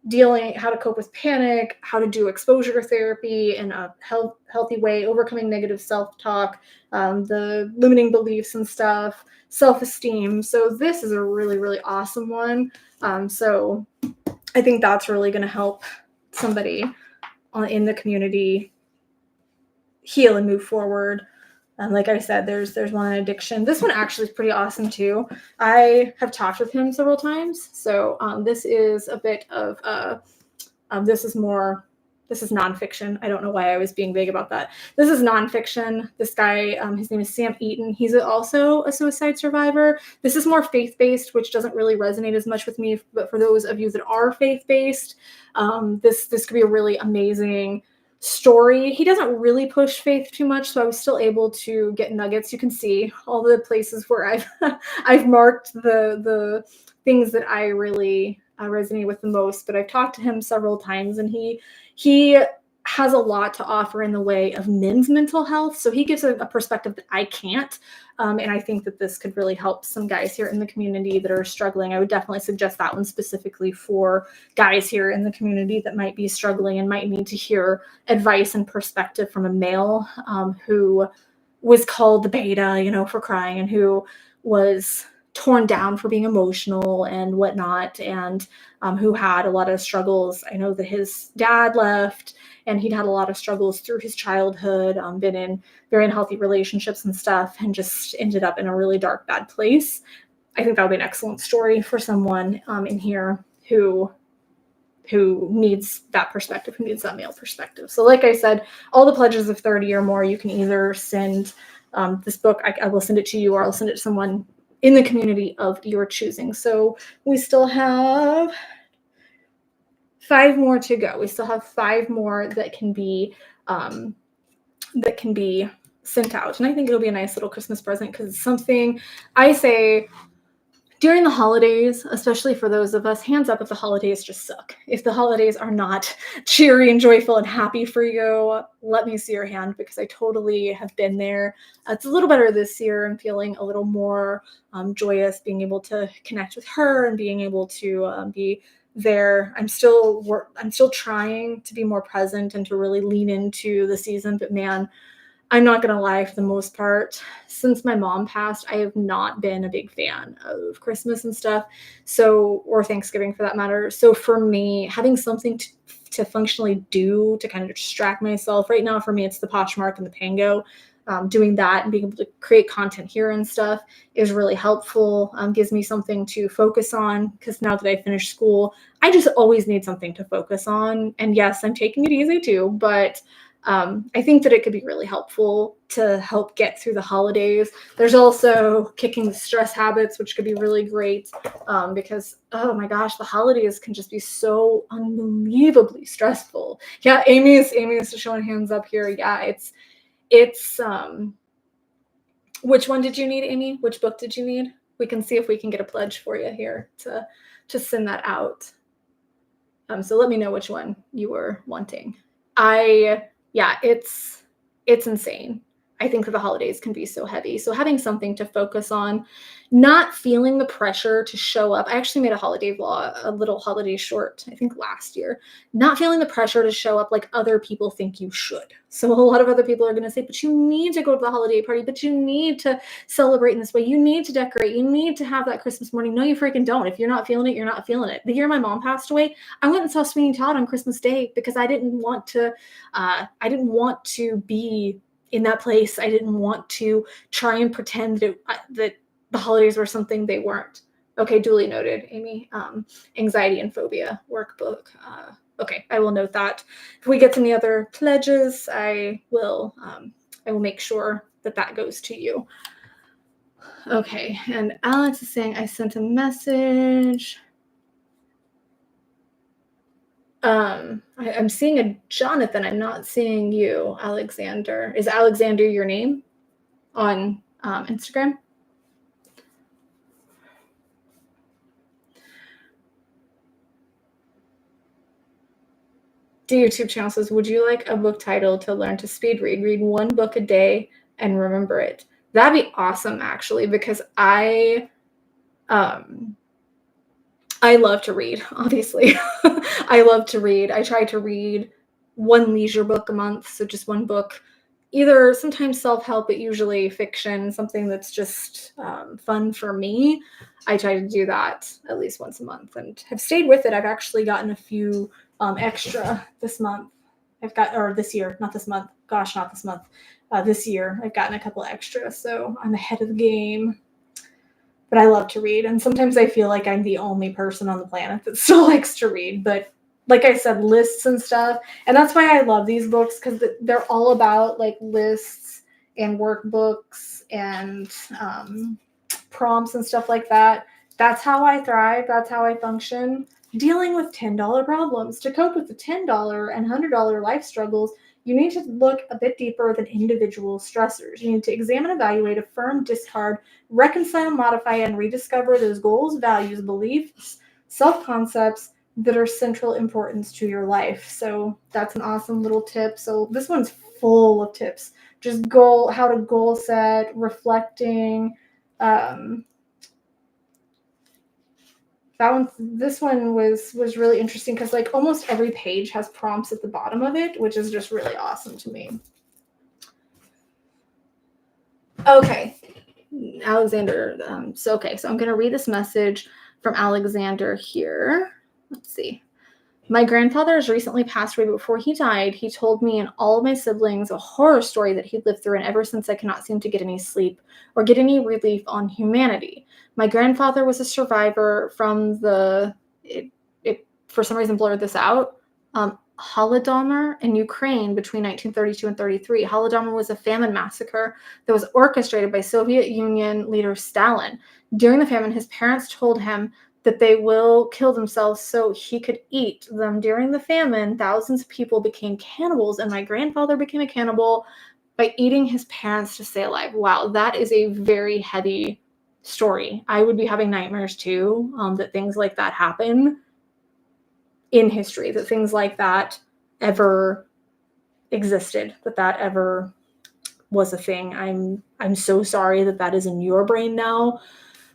dealing how to cope with panic, how to do exposure therapy in a healthy way, overcoming negative self-talk, the limiting beliefs and stuff, self-esteem. So this is a really, really awesome one. So I think that's really going to help somebody in the community heal and move forward. Like I said, there's one on addiction. This one actually is pretty awesome too. I have talked with him several times. So this is a bit of this is nonfiction. I don't know why I was being vague about that. This is nonfiction. This guy, his name is Sam Eaton. He's also a suicide survivor. This is more faith-based, which doesn't really resonate as much with me. But for those of you that are faith-based, this could be a really amazing story. He doesn't really push faith too much, so I was still able to get nuggets. You can see all the places where I've I've marked the things that I really resonate with the most. But I've talked to him several times, and he has a lot to offer in the way of men's mental health. So he gives a perspective that I can't. And I think that this could really help some guys here in the community that are struggling. I would definitely suggest that one specifically for guys here in the community that might be struggling and might need to hear advice and perspective from a male who was called the beta, for crying, and who was torn down for being emotional and whatnot, and who had a lot of struggles. I know that his dad left, and he'd had a lot of struggles through his childhood, been in very unhealthy relationships and stuff, and just ended up in a really dark, bad place. I think that would be an excellent story for someone in here who needs that perspective, who needs that male perspective. So like I said, all the pledges of 30 or more, you can either send this book, I will send it to you, or I'll send it to someone in the community of your choosing. So we still have 5 more to go. We still have 5 more that can be sent out. And I think it'll be a nice little Christmas present because it's something I say during the holidays, especially for those of us, hands up if the holidays just suck. If the holidays are not cheery and joyful and happy for you, let me see your hand because I totally have been there. It's a little better this year. I'm feeling a little more joyous, being able to connect with her and being able to be there. I'm still trying to be more present and to really lean into the season, but man, I'm not going to lie, for the most part, since my mom passed, I have not been a big fan of Christmas and stuff. So, or Thanksgiving for that matter. So for me, having something to functionally do to kind of distract myself right now, for me, it's the Poshmark and the Pango. doing that and being able to create content here and stuff is really helpful. Gives me something to focus on, because now that I finished school, I just always need something to focus on. And yes, I'm taking it easy too, but I think that it could be really helpful to help get through the holidays. There's also kicking the stress habits, which could be really great, because, oh my gosh, the holidays can just be so unbelievably stressful. Yeah, Amy's showing hands up here. Yeah, it's which one did you need, Amy? Which book did you need? We can see if we can get a pledge for you here to send that out. So let me know which one you were wanting. Yeah, it's insane. I think that the holidays can be so heavy. So having something to focus on, not feeling the pressure to show up. I actually made a holiday vlog, a little holiday short, I think last year. Not feeling the pressure to show up like other people think you should. So a lot of other people are going to say, but you need to go to the holiday party, but you need to celebrate in this way. You need to decorate. You need to have that Christmas morning. No, you freaking don't. If you're not feeling it, you're not feeling it. The year my mom passed away, I went and saw Sweeney Todd on Christmas Day because I didn't want to be in that place. I didn't want to try and pretend that the holidays were something they weren't. Okay, duly noted, Amy. Anxiety and phobia workbook. Okay, I will note that. If we get any other pledges, I will make sure that goes to you. Okay, and Alex is saying I sent a message. I'm seeing a Jonathan. I'm not seeing you, Alexander. Is Alexander your name on Instagram? The YouTube channel says, would you like a book title to learn to speed read? Read one book a day and remember it. That'd be awesome, actually, because I love to read, obviously. I love to read. I try to read one leisure book a month, so just one book, either sometimes self-help, but usually fiction, something that's just fun for me. I try to do that at least once a month and have stayed with it. I've actually gotten a few extra this month. This year, not this month. Gosh, not this month. This year, I've gotten a couple extra, so I'm ahead of the game. But I love to read, and sometimes I feel like I'm the only person on the planet that still likes to read. But like I said, lists and stuff, and that's why I love these books, because they're all about like lists and workbooks and prompts and stuff like that. That's how I thrive. That's how I function. Dealing with $10 problems. To cope with the $10 and $100 life struggles, you need to look a bit deeper than individual stressors. You need to examine, evaluate, affirm, discard, reconcile, modify, and rediscover those goals, values, beliefs, self-concepts that are central importance to your life. So that's an awesome little tip. So this one's full of tips. Just how to goal set, reflecting. This one was really interesting because like almost every page has prompts at the bottom of it, which is just really awesome to me. Okay, Alexander. So I'm going to read this message from Alexander here. Let's see. My grandfather has recently passed away, but before he died, he told me and all of my siblings a horror story that he lived through, and ever since I cannot seem to get any sleep or get any relief on humanity. My grandfather was a survivor from it for some reason blurred this out, Holodomor in Ukraine between 1932 and 33. Holodomor was a famine massacre that was orchestrated by Soviet Union leader Stalin. During the famine, his parents told him that they will kill themselves so he could eat them. During the famine, thousands of people became cannibals, and my grandfather became a cannibal by eating his parents to stay alive. Wow, that is a very heavy story. I would be having nightmares too, that things like that happen in history, that things like that ever existed, that ever was a thing. I'm so sorry that is in your brain now.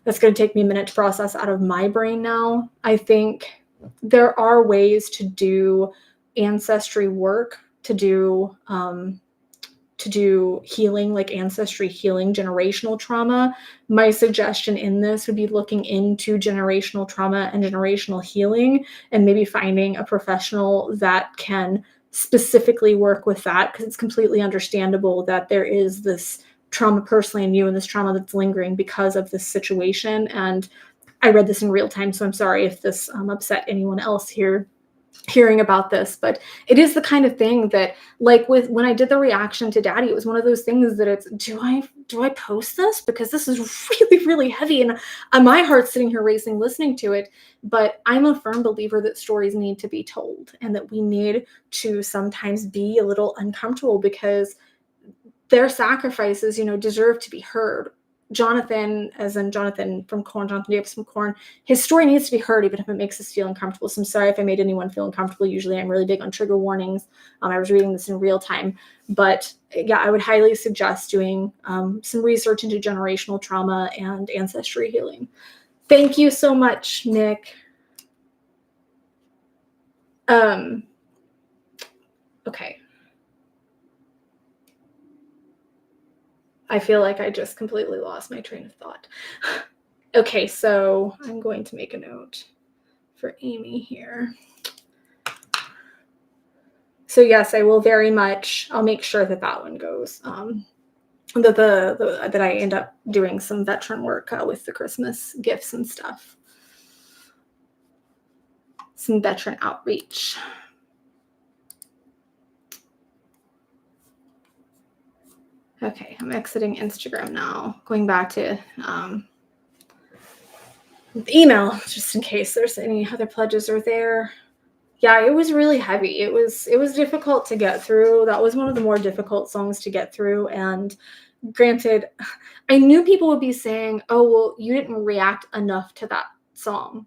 That's going to take me a minute to process out of my brain now. I think there are ways to do ancestry work, to do healing, like ancestry healing, generational trauma. My suggestion in this would be looking into generational trauma and generational healing, and maybe finding a professional that can specifically work with that because it's completely understandable that there is this trauma personally in you and this trauma that's lingering because of this situation. And I read this in real time, so I'm sorry if this upset anyone else here hearing about this, but it is the kind of thing that, like, with when I did the reaction to Daddy, it was one of those things that it's, do I post this because this is really heavy, and my heart's sitting here racing listening to it. But I'm a firm believer that stories need to be told and that we need to sometimes be a little uncomfortable because their sacrifices, deserve to be heard. Jonathan, as in Jonathan from Korn, Jonathan Davis from Korn, his story needs to be heard, even if it makes us feel uncomfortable. So I'm sorry if I made anyone feel uncomfortable. Usually I'm really big on trigger warnings. I was reading this in real time. But yeah, I would highly suggest doing some research into generational trauma and ancestry healing. Thank you so much, Nick. Okay. I feel like I just completely lost my train of thought. Okay, so I'm going to make a note for Amy here. So yes, I will very much, I'll make sure that that one goes. That I end up doing some veteran work with the Christmas gifts and stuff. Some veteran outreach. Okay, I'm exiting Instagram now. Going back to email, just in case there's any other pledges are there. Yeah, it was really heavy. It was difficult to get through. That was one of the more difficult songs to get through. And granted, I knew people would be saying, oh, well, you didn't react enough to that song.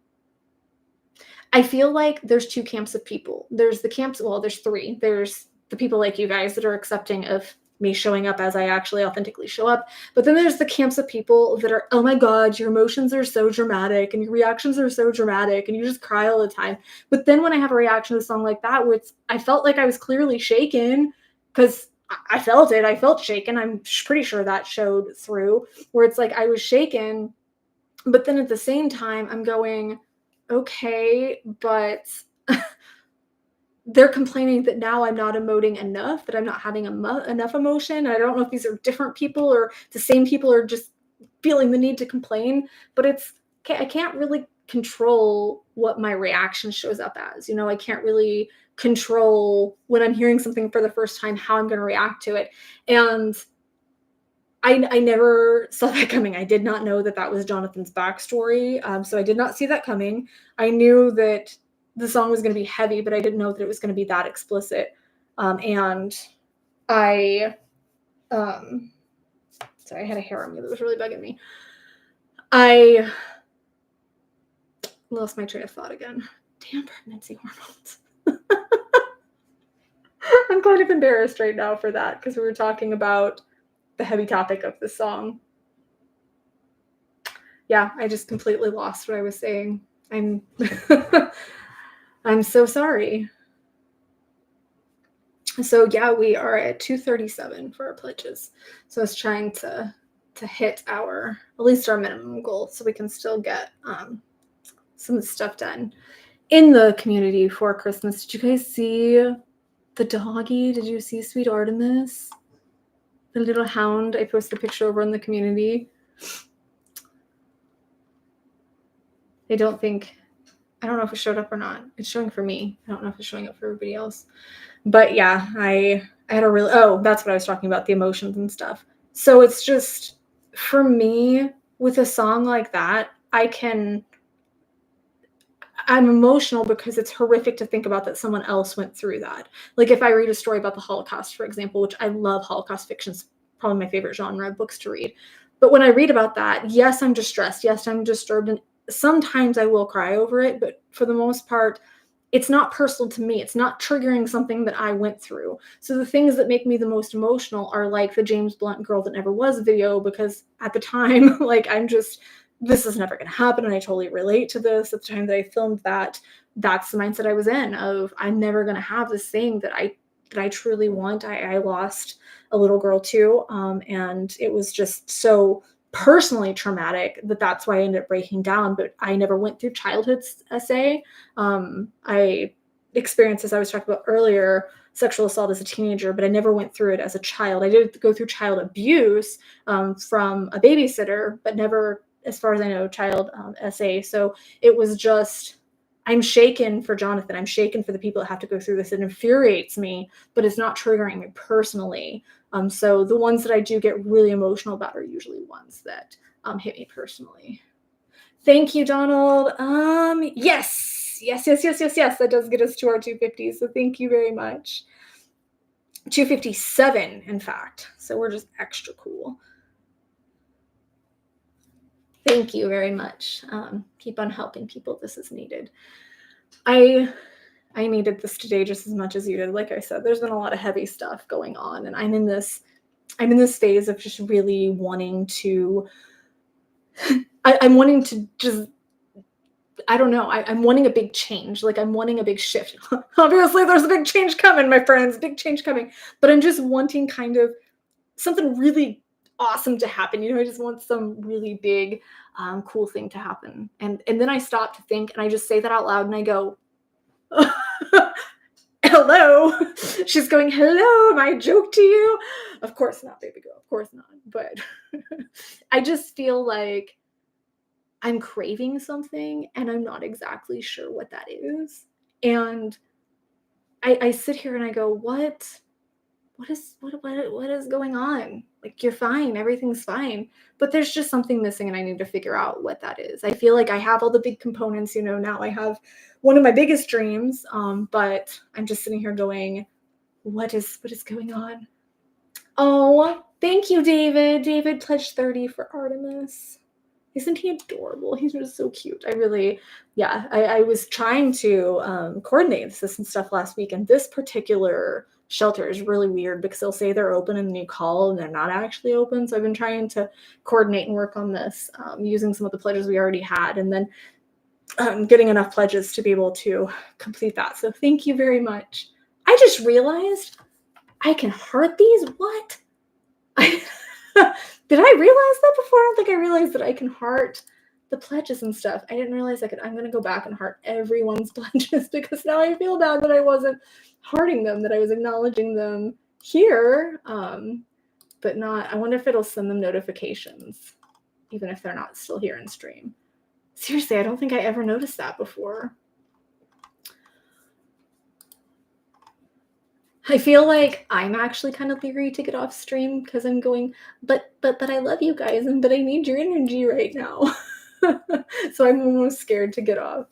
I feel like there's two camps of people. There's there's three. There's the people like you guys that are accepting of me showing up as I actually authentically show up. But then there's the camps of people that are, oh my God, your emotions are so dramatic and your reactions are so dramatic and you just cry all the time. But then when I have a reaction to a song like that, where I felt like I was clearly shaken because I felt it. I felt shaken. I'm pretty sure that showed through, where it's like I was shaken. But then at the same time, I'm going, okay, but they're complaining that now I'm not emoting enough, that I'm not having enough emotion. I don't know if these are different people or the same people are just feeling the need to complain, but I can't really control what my reaction shows up as. I can't really control when I'm hearing something for the first time, how I'm going to react to it. And I never saw that coming. I did not know that that was Jonathan's backstory. So I did not see that coming. I knew that the song was going to be heavy, but I didn't know that it was going to be that explicit. And I, sorry, I had a hair on me that was really bugging me. I lost my train of thought again. Damn pregnancy hormones. I'm kind of embarrassed right now for that because we were talking about the heavy topic of the song. Yeah, I just completely lost what I was saying. I'm so sorry. So yeah, we are at 237 for our pledges. So I was trying to hit at least our minimum goal so we can still get some stuff done in the community for Christmas. Did you guys see the doggy? Did you see Sweet Artemis? The little hound. I posted a picture over in the community. I don't know if it showed up or not. It's showing for me. I don't know if it's showing up for everybody else. But yeah, I had a really, that's what I was talking about, the emotions and stuff. So it's just, for me, with a song like that, I'm emotional because it's horrific to think about that someone else went through that. Like if I read a story about the Holocaust, for example, which I love Holocaust fiction, it's probably my favorite genre of books to read. But when I read about that, yes, I'm distressed. Yes, I'm disturbed. And sometimes I will cry over it. But for the most part, it's not personal to me. It's not triggering something that I went through. So the things that make me the most emotional are like the James Blunt Girl That Never Was video, because at the time, like this is never going to happen. And I totally relate to this. At the time that I filmed that, that's the mindset I was in of, I'm never going to have this thing that I truly want. I lost a little girl too. And it was just so personally traumatic that's why I ended up breaking down. But I never went through childhood SA. I experienced, as I was talking about earlier, sexual assault as a teenager, but I never went through it as a child. I did go through child abuse from a babysitter, but never, as far as I know, child SA. So it was just, I'm shaken for Jonathan. I'm shaken for the people that have to go through this. It infuriates me, but it's not triggering me personally. So the ones that I do get really emotional about are usually ones that hit me personally. Thank you, Donald. Yes. That does get us to our 250. So thank you very much. 257, in fact. So we're just extra cool. Thank you very much. Keep on helping people. This is needed. I needed this today just as much as you did. Like I said, there's been a lot of heavy stuff going on, and I'm in this phase of just really wanting to. I'm wanting to just. I don't know. I'm wanting a big change. Like, I'm wanting a big shift. Obviously, there's a big change coming, my friends. Big change coming. But I'm just wanting kind of something really awesome to happen. I just want some really big, cool thing to happen. And then I stop to think, and I just say that out loud, and I go, hello. She's going, hello, am I a joke to you? Of course not, baby girl. Of course not. But I just feel like I'm craving something, and I'm not exactly sure what that is. And I sit here and I go, what is going on? Like, you're fine, everything's fine, but there's just something missing, and I need to figure out what that is. I feel like I have all the big components. Now I have one of my biggest dreams, but I'm just sitting here going, what is going on? Oh, thank you, David. David pledged 30 for Artemis. Isn't he adorable? He's just so cute. I was trying to coordinate this and stuff last week, and this particular shelter is really weird because they'll say they're open and then you call and they're not actually open. So I've been trying to coordinate and work on this using some of the pledges we already had, and then getting enough pledges to be able to complete that. So thank you very much. I just realized I can heart these. What? Did I realize that before? I don't think I realized that I can heart the pledges and stuff. I didn't realize I could. I'm going to go back and heart everyone's pledges because now I feel bad that I wasn't hearting them, that I was acknowledging them here, but not. I wonder if it'll send them notifications, even if they're not still here in stream. Seriously, I don't think I ever noticed that before. I feel like I'm actually kind of leery to get off stream because I'm going, but I love you guys, but I need your energy right now. So I'm almost scared to get off.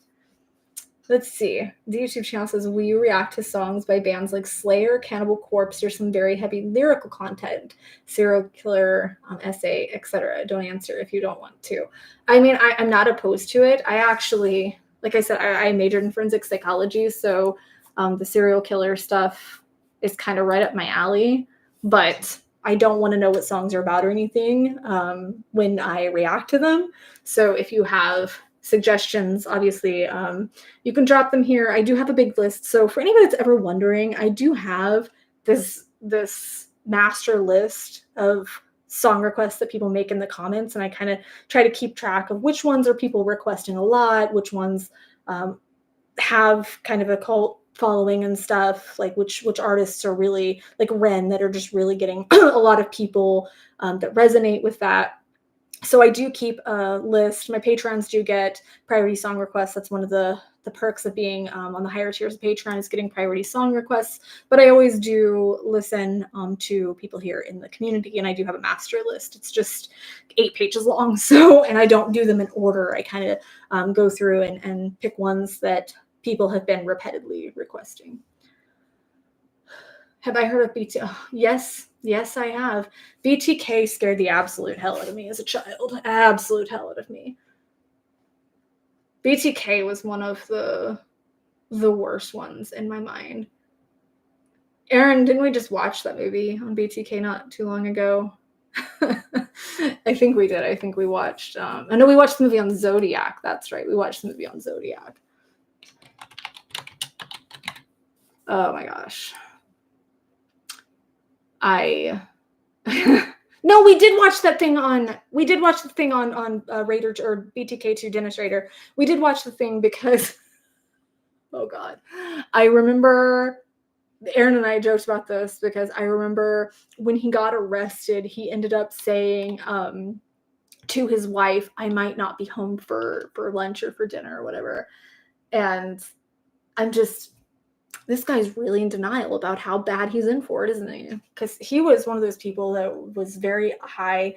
Let's see. The YouTube channel says, will you react to songs by bands like Slayer, Cannibal Corpse, or some very heavy lyrical content, serial killer, essay, etc.? Don't answer if you don't want to. I mean, I'm not opposed to it. I actually, like I said, I majored in forensic psychology, so the serial killer stuff is kind of right up my alley, but I don't want to know what songs are about or anything when I react to them. So if you have suggestions, obviously, you can drop them here. I do have a big list. So for anybody that's ever wondering, I do have this master list of song requests that people make in the comments, and I kind of try to keep track of which ones are people requesting a lot, which ones have kind of a cult following and stuff, like which artists are really, like Ren, that are just really getting a lot of people that resonate with that. So I do keep a list. My patrons do get priority song requests. That's one of the perks of being on the higher tiers of Patreon, is getting priority song requests. But I always do listen to people here in the community, and I do have a master list. It's just 8 pages long. So, and I don't do them in order. I kind of go through and pick ones that people have been repeatedly requesting. Have I heard of BT? Oh, yes, I have. BTK scared the absolute hell out of me as a child. Absolute hell out of me. BTK was one of the worst ones in my mind. Aaron, didn't we just watch that movie on BTK not too long ago? I think we did. I think we watched. I know we watched the movie on Zodiac. That's right. We watched the movie on Zodiac. Oh my gosh. No, we did watch that thing on. We did watch the thing on Raider or BTK2 Dennis Rader. We did watch the thing because, oh God, I remember Aaron and I joked about this because I remember when he got arrested, he ended up saying to his wife, "I might not be home for lunch or for dinner or whatever." And I'm just, this guy's really in denial about how bad he's in for it, isn't he? Because he was one of those people that was very high,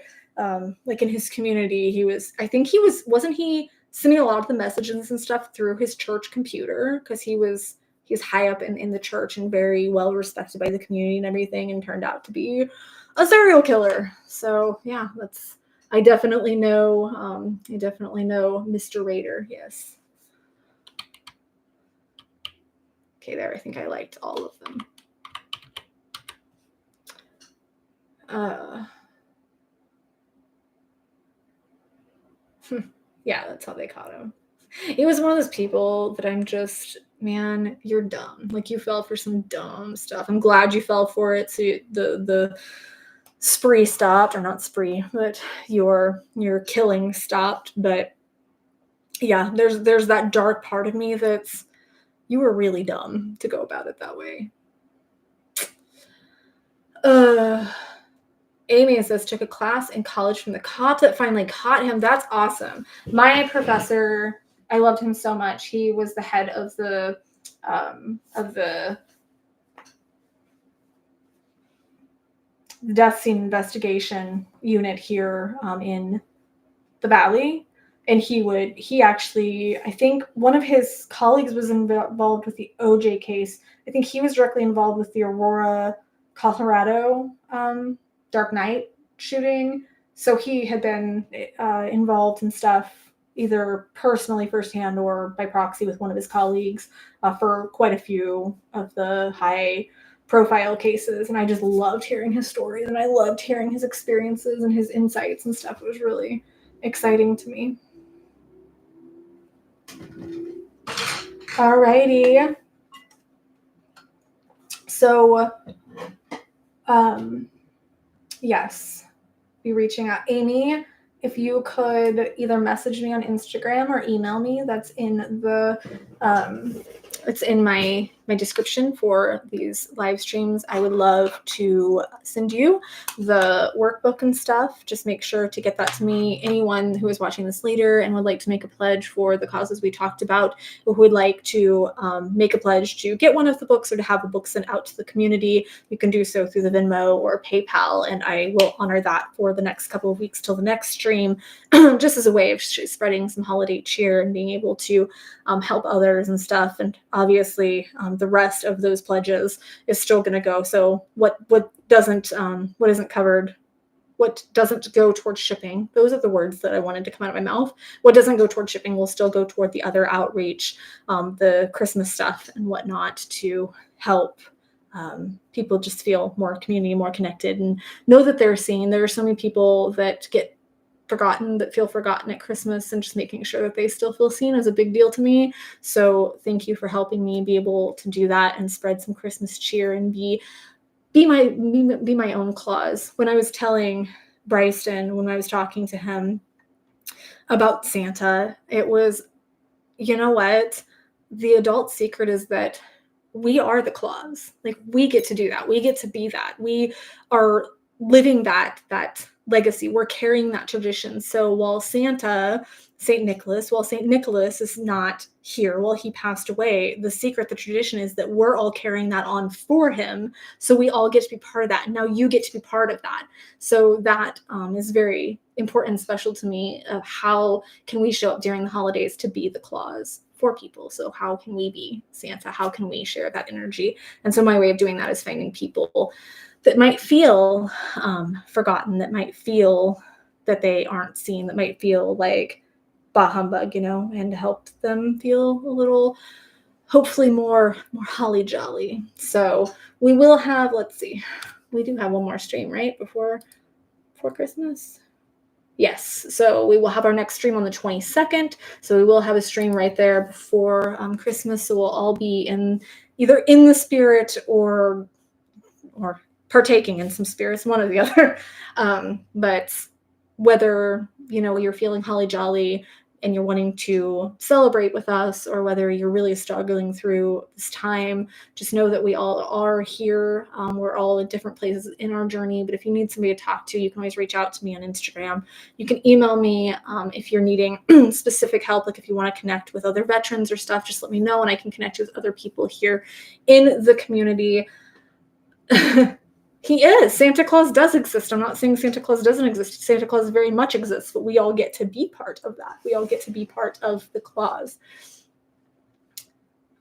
like in his community. I think wasn't he sending a lot of the messages and stuff through his church computer? Because he was high up in the church and very well respected by the community and everything, and turned out to be a serial killer. So yeah, I definitely know. I definitely know Mr. Raider. Yes. Okay, there. I think I liked all of them. Yeah, that's how they caught him. He was one of those people that I'm just, man, you're dumb. Like, you fell for some dumb stuff. I'm glad you fell for it. So the spree stopped, or not spree, but your killing stopped. But yeah, there's that dark part of me that's, you were really dumb to go about it that way. Amy says, took a class in college from the cop that finally caught him. That's awesome. My professor, I loved him so much. He was the head of the death scene investigation unit here in the Valley. And he actually, I think one of his colleagues was involved with the OJ case. I think he was directly involved with the Aurora, Colorado Dark Knight shooting. So he had been involved in stuff either personally firsthand or by proxy with one of his colleagues for quite a few of the high profile cases. And I just loved hearing his stories, and I loved hearing his experiences and his insights and stuff. It was really exciting to me. Alrighty. So, yes, be reaching out. Amy, if you could either message me on Instagram or email me, that's in the it's in my description for these live streams. I would love to send you the workbook and stuff. Just make sure to get that to me. Anyone who is watching this later and would like to make a pledge for the causes we talked about, who would like to make a pledge to get one of the books or to have the book sent out to the community, you can do so through the Venmo or PayPal, and I will honor that for the next couple of weeks till the next stream, just as a way of spreading some holiday cheer and being able to help others and stuff. And obviously the rest of those pledges is still going to go. So what isn't covered, what doesn't go towards shipping, those are the words that I wanted to come out of my mouth. What doesn't go towards shipping will still go toward the other outreach, the Christmas stuff and whatnot, to help people just feel more community, more connected, and know that they're seen. There are so many people that get forgotten, that feel forgotten at Christmas, and just making sure that they still feel seen is a big deal to me. So thank you for helping me be able to do that and spread some Christmas cheer and be my own Claus. When I was telling Bryson, when I was talking to him about Santa, it was, you know what? The adult secret is that we are the Claus. Like, we get to do that. We get to be that. We are living that legacy. We're carrying that tradition. So while St. Nicholas is not here, while he passed away, the secret, the tradition is that we're all carrying that on for him. So we all get to be part of that. And now you get to be part of that. So that is very important and special to me, of how can we show up during the holidays to be the Claus for people. So how can we be Santa? How can we share that energy? And so my way of doing that is finding people that might feel forgotten, that might feel that they aren't seen, that might feel like bah humbug, and to help them feel a little, hopefully more holly jolly. So we will have, let's see, we do have one more stream, right, before Christmas. Yes, so we will have our next stream on the 22nd. So we will have a stream right there before Christmas. So we'll all be either in the spirit or partaking in some spirits, one or the other. But whether you're feeling holly jolly, and you're wanting to celebrate with us, or whether you're really struggling through this time, just know that we all are here. We're all in different places in our journey, but if you need somebody to talk to, you can always reach out to me on Instagram. You can email me if you're needing specific help, like if you want to connect with other veterans or stuff, just let me know and I can connect you with other people here in the community. He is. Santa Claus does exist. I'm not saying Santa Claus doesn't exist. Santa Claus very much exists, but we all get to be part of that. We all get to be part of the Claus.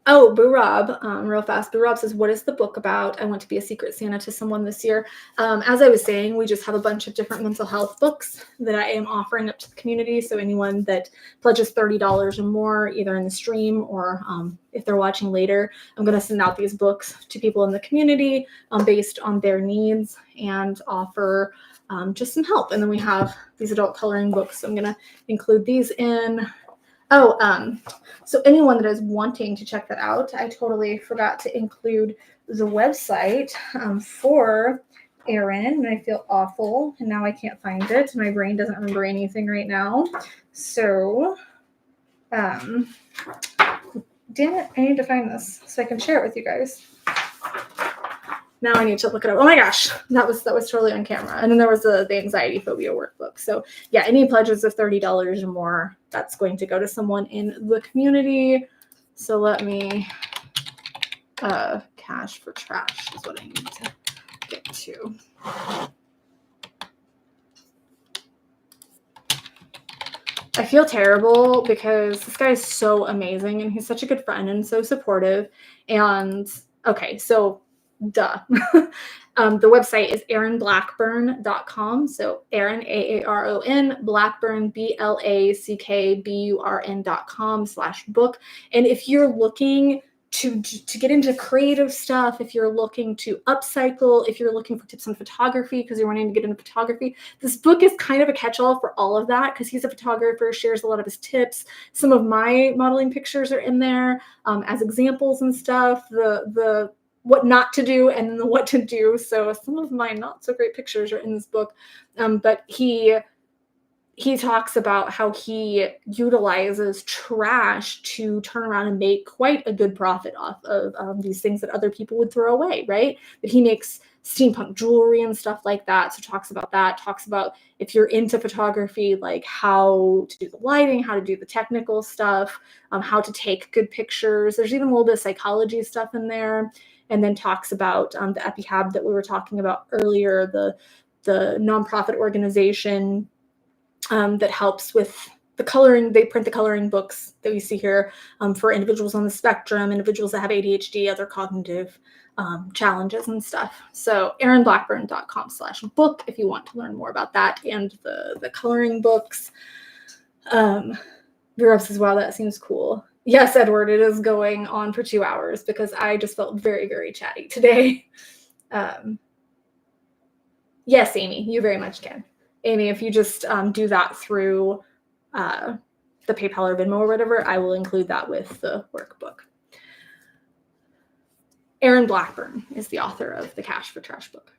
Oh, Boo Rob, real fast. Boo Rob says, what is the book about? I want to be a secret Santa to someone this year. As I was saying, we just have a bunch of different mental health books that I am offering up to the community. So anyone that pledges $30 or more, either in the stream or if they're watching later, I'm going to send out these books to people in the community based on their needs and offer just some help. And then we have these adult coloring books. So I'm going to include these in. Oh, so anyone that is wanting to check that out, I totally forgot to include the website for Erin, and I feel awful, and now I can't find it. My brain doesn't remember anything right now. So, damn it, I need to find this so I can share it with you guys. Now I need to look it up. Oh my gosh, that was totally on camera. And then there was the anxiety phobia workbook. So yeah, any pledges of $30 or more, that's going to go to someone in the community. So let me, cash for trash is what I need to get to. I feel terrible because this guy is so amazing and he's such a good friend and so supportive. And okay, so duh. The website is erinblackburn.com. So Erin, Aaron, Blackburn, BLACKBURN.com/book. And if you're looking to get into creative stuff, if you're looking to upcycle, if you're looking for tips on photography because you're wanting to get into photography, this book is kind of a catch-all for all of that because he's a photographer, shares a lot of his tips. Some of my modeling pictures are in there as examples and stuff. The what not to do and the what to do. So some of my not so great pictures are in this book, but he talks about how he utilizes trash to turn around and make quite a good profit off of these things that other people would throw away, right? That he makes steampunk jewelry and stuff like that. So talks about that, talks about if you're into photography, like how to do the lighting, how to do the technical stuff, how to take good pictures. There's even a little bit of psychology stuff in there. And then talks about the EpiHab that we were talking about earlier, the nonprofit organization that helps with the coloring. They print the coloring books that we see here for individuals on the spectrum, individuals that have ADHD, other cognitive challenges and stuff. So erinblackburn.com/book if you want to learn more about that and the coloring books. Europe says, wow, that seems cool. Yes, Edward, it is going on for 2 hours because I just felt very, very chatty today. Yes, Amy, you very much can. Amy, if you just do that through the PayPal or Venmo or whatever, I will include that with the workbook. Erin Blackburn is the author of the Cash for Trash book.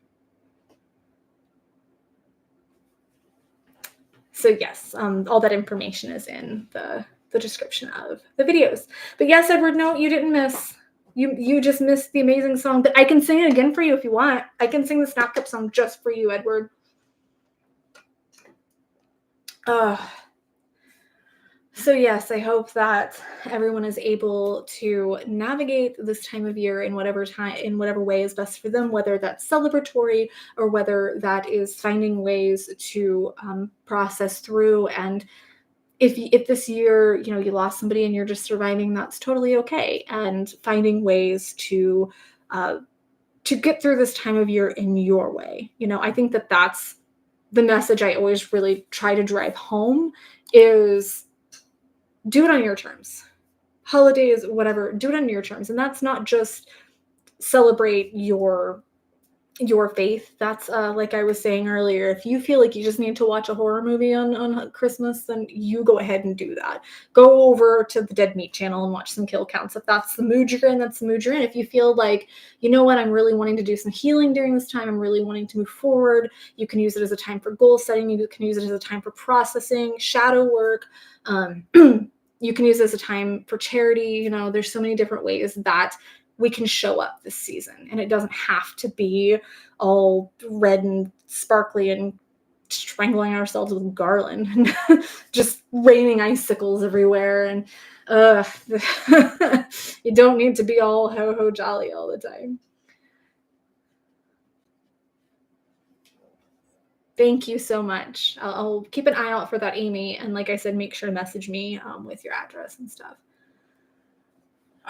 So yes, all that information is in the description of the videos. But yes, Edward, no, you didn't miss. You just missed the amazing song. But I can sing it again for you if you want. I can sing the Snap Cup song just for you, Edward. So yes, I hope that everyone is able to navigate this time of year in whatever way is best for them, whether that's celebratory or whether that is finding ways to process through. And if this year, you lost somebody and you're just surviving, that's totally okay. And finding ways to get through this time of year in your way. I think that that's the message I always really try to drive home is do it on your terms. Holidays, whatever, do it on your terms. And that's not just celebrate your your faith. That's like I was saying earlier, if you feel like you just need to watch a horror movie on Christmas, then you go ahead and do that. Go over to the Dead Meat channel and watch some kill counts. If that's the mood you're in, that's the mood you're in. If you feel like, you know what, I'm really wanting to do some healing during this time, I'm really wanting to move forward, you can use it as a time for goal setting, you can use it as a time for processing, shadow work. You can use it as a time for charity. You know, there's so many different ways that we can show up this season, and it doesn't have to be all red and sparkly and strangling ourselves with garland and just raining icicles everywhere. And you don't need to be all ho ho jolly all the time. Thank you so much. I'll keep an eye out for that, Amy. And like I said, make sure to message me with your address and stuff.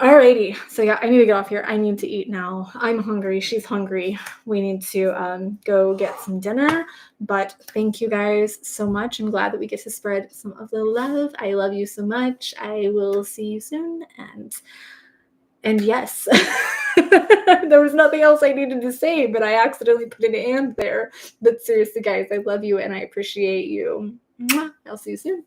Alrighty. So yeah, I need to get off here. I need to eat now. I'm hungry. She's hungry. We need to go get some dinner. But thank you guys so much. I'm glad that we get to spread some of the love. I love you so much. I will see you soon. And yes, there was nothing else I needed to say, but I accidentally put an and there. But seriously, guys, I love you and I appreciate you. Mwah. I'll see you soon.